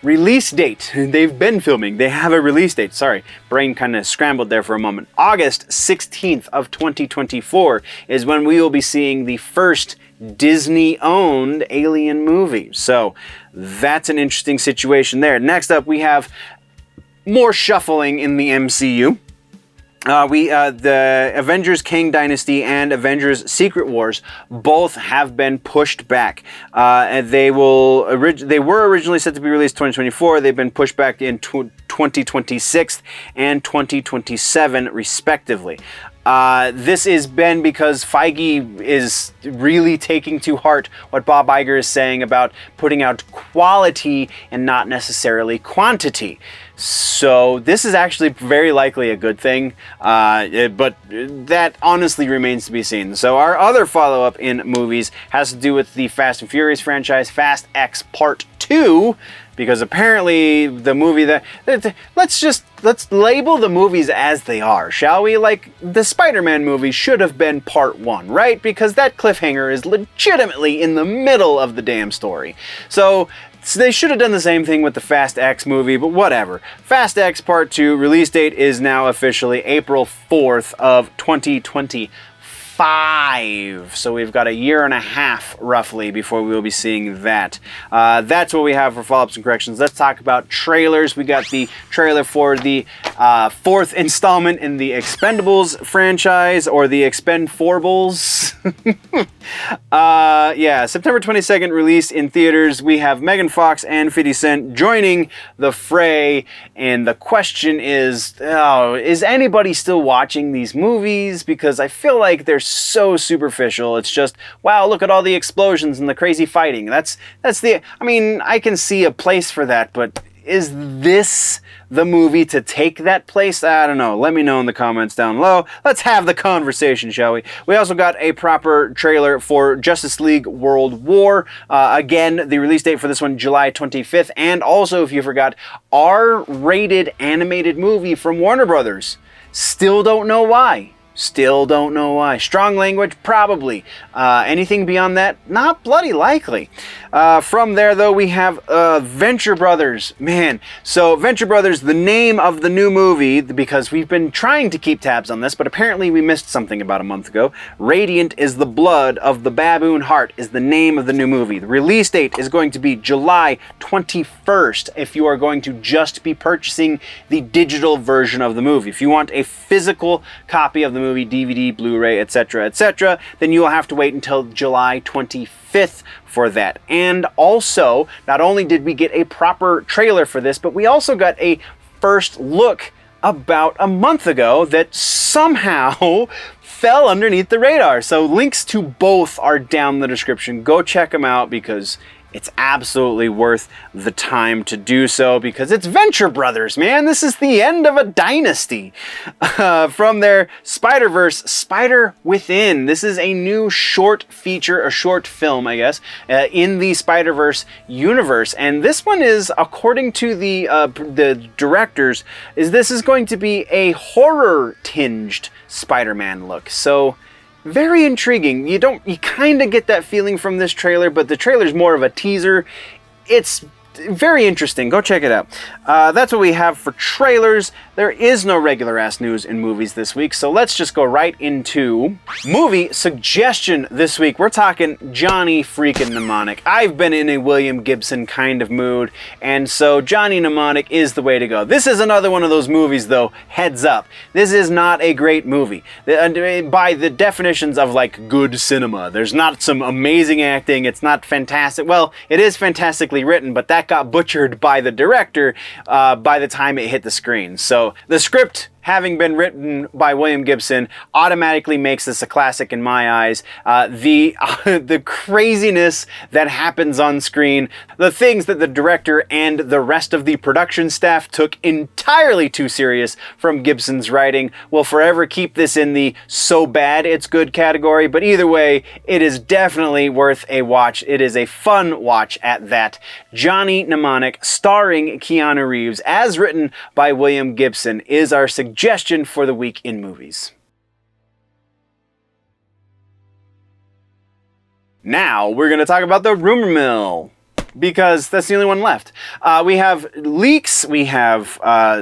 release date. They've been filming. They have a release date. Sorry, brain kind of scrambled there for a moment. August 16th of 2024 is when we will be seeing the first Disney-owned Alien movie. So that's an interesting situation there. Next up, we have more shuffling in the MCU. The Avengers Kang Dynasty and Avengers Secret Wars both have been pushed back. And they were originally set to be released 2024. They've been pushed back in 2026 and 2027 respectively. This has been because Feige is really taking to heart what Bob Iger is saying about putting out quality and not necessarily quantity. So this is actually very likely a good thing, but that honestly remains to be seen. So our other follow-up in movies has to do with the Fast and Furious franchise, Fast X Part 2, because apparently the movie let's label the movies as they are, shall we? Like, the Spider-Man movie should have been Part 1, right? Because that cliffhanger is legitimately in the middle of the damn story. So they should have done the same thing with the Fast X movie, but whatever. Fast X Part 2 release date is now officially April 4th of 2025. So we've got a year and a half roughly before we will be seeing that. That's what we have for follow-ups and corrections. Let's talk about trailers. We got the trailer for the fourth installment in the Expendables franchise, or the Expend-4bles. Yeah, September 22nd release in theaters. We have Megan Fox and 50 Cent joining the fray, and the question is anybody still watching these movies? Because I feel like they're so superficial. It's just, wow, look at all the explosions and the crazy fighting. I can see a place for that, but is this the movie to take that place? I don't know. Let me know in the comments down below. Let's have the conversation, shall we? We also got a proper trailer for Justice League World War. Again, the release date for this one, July 25th. And also, if you forgot, R-rated animated movie from Warner Brothers. Still don't know why. Still don't know why. Strong language? Probably. Anything beyond that? Not bloody likely. From there, though, we have Venture Brothers. Man, so Venture Brothers, the name of the new movie, because we've been trying to keep tabs on this, but apparently we missed something about a month ago. Radiant is the Blood of the Baboon Heart is the name of the new movie. The release date is going to be July 21st if you are going to just be purchasing the digital version of the movie. If you want a physical copy of the movie, DVD, Blu-ray, etc., then you will have to wait until July 25th for that. And also, not only did we get a proper trailer for this, but we also got a first look about a month ago that somehow fell underneath the radar. So links to both are down in the description. Go check them out, because it's absolutely worth the time to do so, because it's Venture Brothers, man. This is the end of a dynasty. From their Spider-Verse, Spider Within. This is a new short feature, a short film, I guess, in the Spider-Verse universe. And this one is, according to the directors, this is going to be a horror-tinged Spider-Man look. So very intriguing. You kind of get that feeling from this trailer, but the trailer's more of a teaser. It's very interesting. Go check it out. That's what we have for trailers. There is no regular ass news in movies this week, so let's just go right into movie suggestion this week. We're talking Johnny freaking Mnemonic. I've been in a William Gibson kind of mood, and so Johnny Mnemonic is the way to go. This is another one of those movies, though, heads up. This is not a great movie. By the definitions of, like, good cinema. There's not some amazing acting. It's not fantastic. Well, it is fantastically written, but that got butchered by the director by the time it hit the screen. So the script, having been written by William Gibson, automatically makes this a classic in my eyes. The craziness that happens on screen, the things that the director and the rest of the production staff took entirely too serious from Gibson's writing, will forever keep this in the so bad it's good category. But either way, it is definitely worth a watch. It is a fun watch at that. Johnny Mnemonic, starring Keanu Reeves, as written by William Gibson, is our suggestion for the week in movies. Now we're going to talk about the rumor mill, because that's the only one left. We have leaks, we have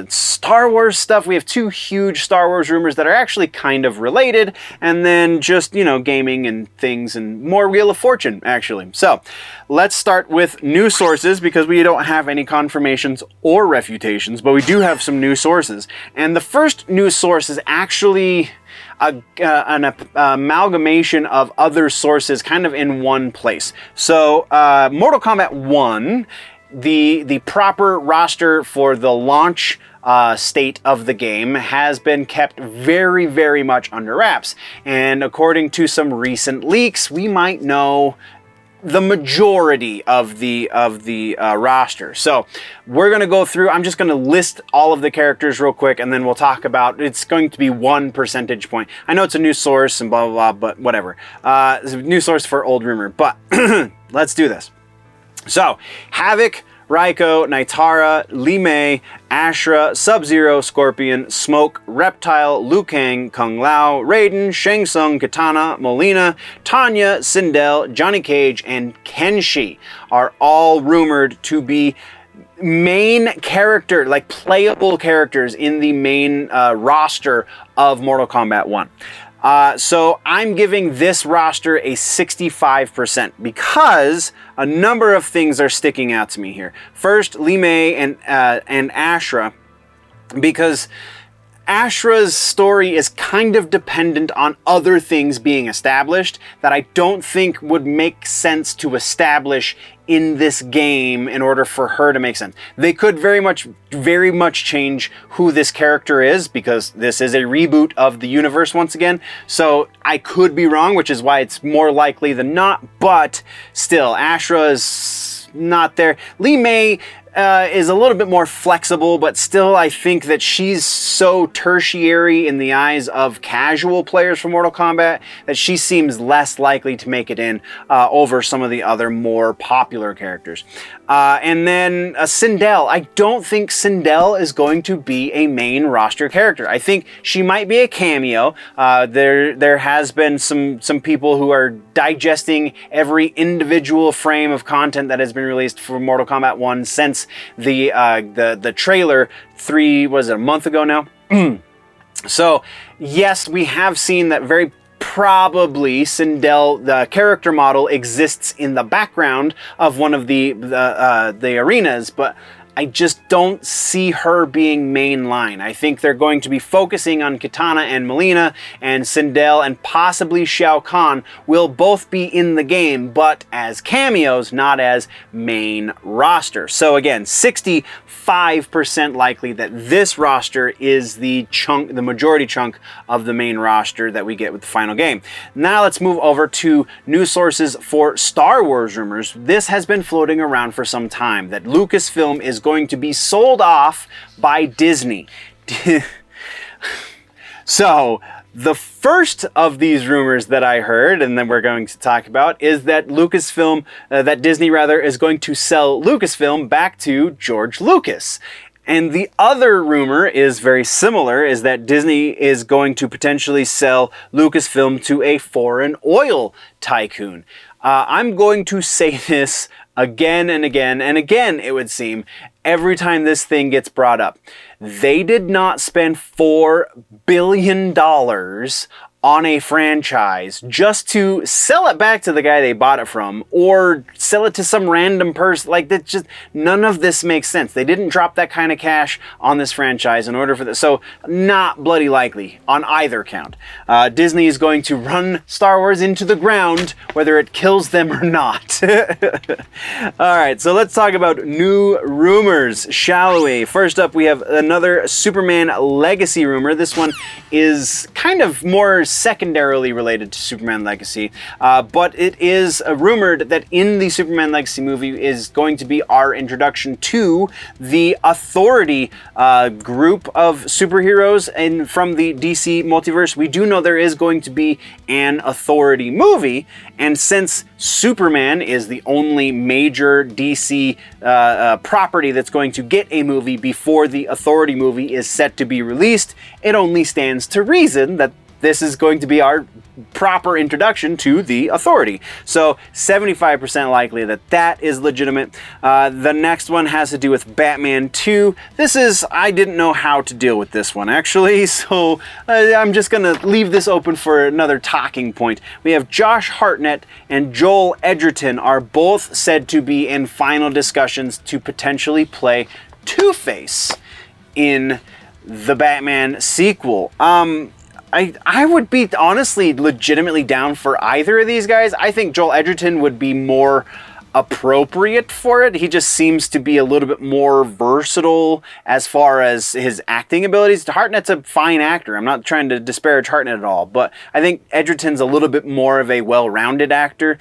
Star Wars stuff, we have two huge Star Wars rumors that are actually kind of related, and then just, gaming and things, and more Wheel of Fortune, actually. So, let's start with news sources, because we don't have any confirmations or refutations, but we do have some news sources. And the first news source is actually an amalgamation of other sources kind of in one place. So Mortal Kombat 1, the proper roster for the launch state of the game has been kept very, very much under wraps. And according to some recent leaks, we might know the majority of the roster. So we're going to go through, I'm just going to list all of the characters real quick, and then we'll talk about, it's going to be 1 percentage point. I know it's a new source and blah, blah, blah, but whatever. It's a new source for old rumor, but let's do this. So, Havoc, Raiko, Naitara, Li Mei, Ashra, Sub-Zero, Scorpion, Smoke, Reptile, Liu Kang, Kung Lao, Raiden, Shang Tsung, Katana, Molina, Tanya, Sindel, Johnny Cage, and Kenshi are all rumored to be main character, like playable characters in the main roster of Mortal Kombat 1. So I'm giving this roster a 65% because a number of things are sticking out to me here. First, Li Mei and Ashra, because Ashra's story is kind of dependent on other things being established that I don't think would make sense to establish in this game in order for her to make sense. They could very much change who this character is, because this is a reboot of the universe once again. So I could be wrong, which is why it's more likely than not, but still, Ashra is not there. Li Mei is a little bit more flexible, but still I think that she's so tertiary in the eyes of casual players for Mortal Kombat that she seems less likely to make it in over some of the other more popular characters. And then Sindel. I don't think Sindel is going to be a main roster character. I think she might be a cameo. There has been some people who are digesting every individual frame of content that has been released for Mortal Kombat 1 since the trailer a month ago now. So yes, we have seen that very probably Sindel, the character model, exists in the background of one of the arenas, but I just don't see her being mainline. I think they're going to be focusing on Katana and Molina, and Sindel and possibly Shao Kahn will both be in the game, but as cameos, not as main roster. So again, 65% likely that this roster is the majority chunk of the main roster that we get with the final game. Now let's move over to news sources for Star Wars rumors. This has been floating around for some time, that Lucasfilm is going to be sold off by Disney. So, the first of these rumors that I heard, and then we're going to talk about, is that that Disney is going to sell Lucasfilm back to George Lucas. And the other rumor is very similar, is that Disney is going to potentially sell Lucasfilm to a foreign oil tycoon. I'm going to say this again and again and again, it would seem, every time this thing gets brought up. They did not spend $4 billion on a franchise just to sell it back to the guy they bought it from or sell it to some random person. Like, that just, none of this makes sense. They didn't drop that kind of cash on this franchise in order for this. So not bloody likely on either count. Disney is going to run Star Wars into the ground, whether it kills them or not. All right, so let's talk about new rumors, shall we? First up, we have another Superman Legacy rumor. This one is kind of more secondarily related to Superman Legacy, but it is rumored that in the Superman Legacy movie is going to be our introduction to the Authority group of superheroes and from the DC multiverse. We do know there is going to be an Authority movie, and since Superman is the only major DC property that's going to get a movie before the Authority movie is set to be released, it only stands to reason that this is going to be our proper introduction to the Authority. So 75% likely that that is legitimate. The next one has to do with Batman 2. This is, I didn't know how to deal with this one actually, so I'm just gonna leave this open for another talking point. We have Josh Hartnett and Joel Edgerton are both said to be in final discussions to potentially play Two-Face in the Batman sequel. I would be honestly legitimately down for either of these guys. I think Joel Edgerton would be more appropriate for it. He just seems to be a little bit more versatile as far as his acting abilities. Hartnett's a fine actor. I'm not trying to disparage Hartnett at all, but I think Edgerton's a little bit more of a well-rounded actor.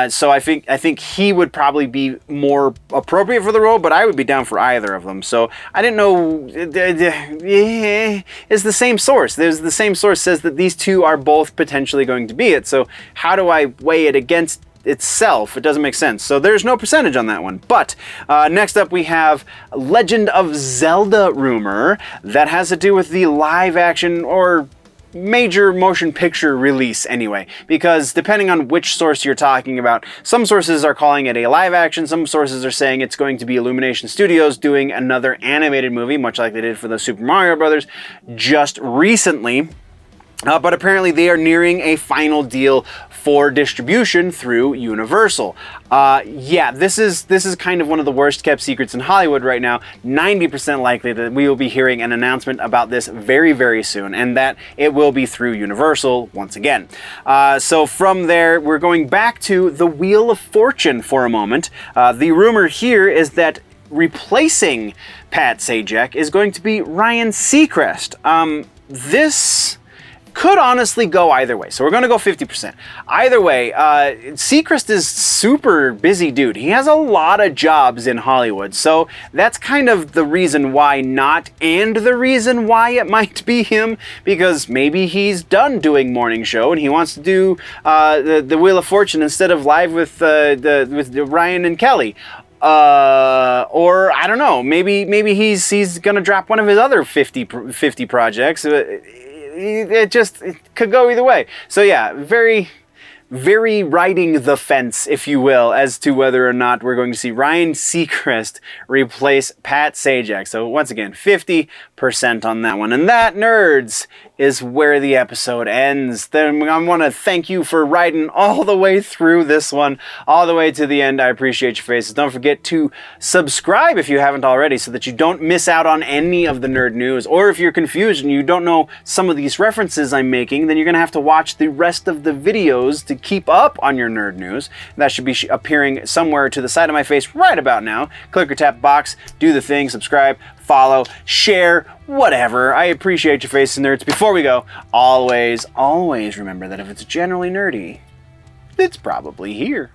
So I think he would probably be more appropriate for the role, but I would be down for either of them. So I didn't know. It's the same source. There's the same source says that these two are both potentially going to be it. So how do I weigh it against itself? It doesn't make sense. So there's no percentage on that one. But next up we have Legend of Zelda rumor that has to do with the live action or major motion picture release anyway, because depending on which source you're talking about, some sources are calling it a live action, some sources are saying it's going to be Illumination Studios doing another animated movie, much like they did for the Super Mario Brothers just recently. But apparently they are nearing a final deal for distribution through Universal. Yeah, this is kind of one of the worst kept secrets in Hollywood right now. 90% likely that we will be hearing an announcement about this very, very soon, and that it will be through Universal once again. So from there, we're going back to the Wheel of Fortune for a moment. The rumor here is that replacing Pat Sajak is going to be Ryan Seacrest. This could honestly go either way. So we're going to go 50%. Either way, Seacrest is super busy dude. He has a lot of jobs in Hollywood. So that's kind of the reason why not, and the reason why it might be him, because maybe he's done doing morning show and he wants to do the Wheel of Fortune instead of live with Ryan and Kelly. Or I don't know, maybe he's gonna drop one of his other 50 projects. It could go either way. So yeah, very, very riding the fence, if you will, as to whether or not we're going to see Ryan Seacrest replace Pat Sajak. So once again, 50% on that one. And that, nerds, is where the episode ends. Then I want to thank you for riding all the way through this one, all the way to the end. I appreciate your faces. Don't forget to subscribe if you haven't already, so that you don't miss out on any of the nerd news. Or if you're confused and you don't know some of these references I'm making, then you're going to have to watch the rest of the videos to keep up on your nerd news. That should be appearing somewhere to the side of my face right about now. Click or tap box, do the thing, subscribe, follow, share, whatever. I appreciate your faces, nerds. Before we go, always remember that if it's generally nerdy, it's probably here.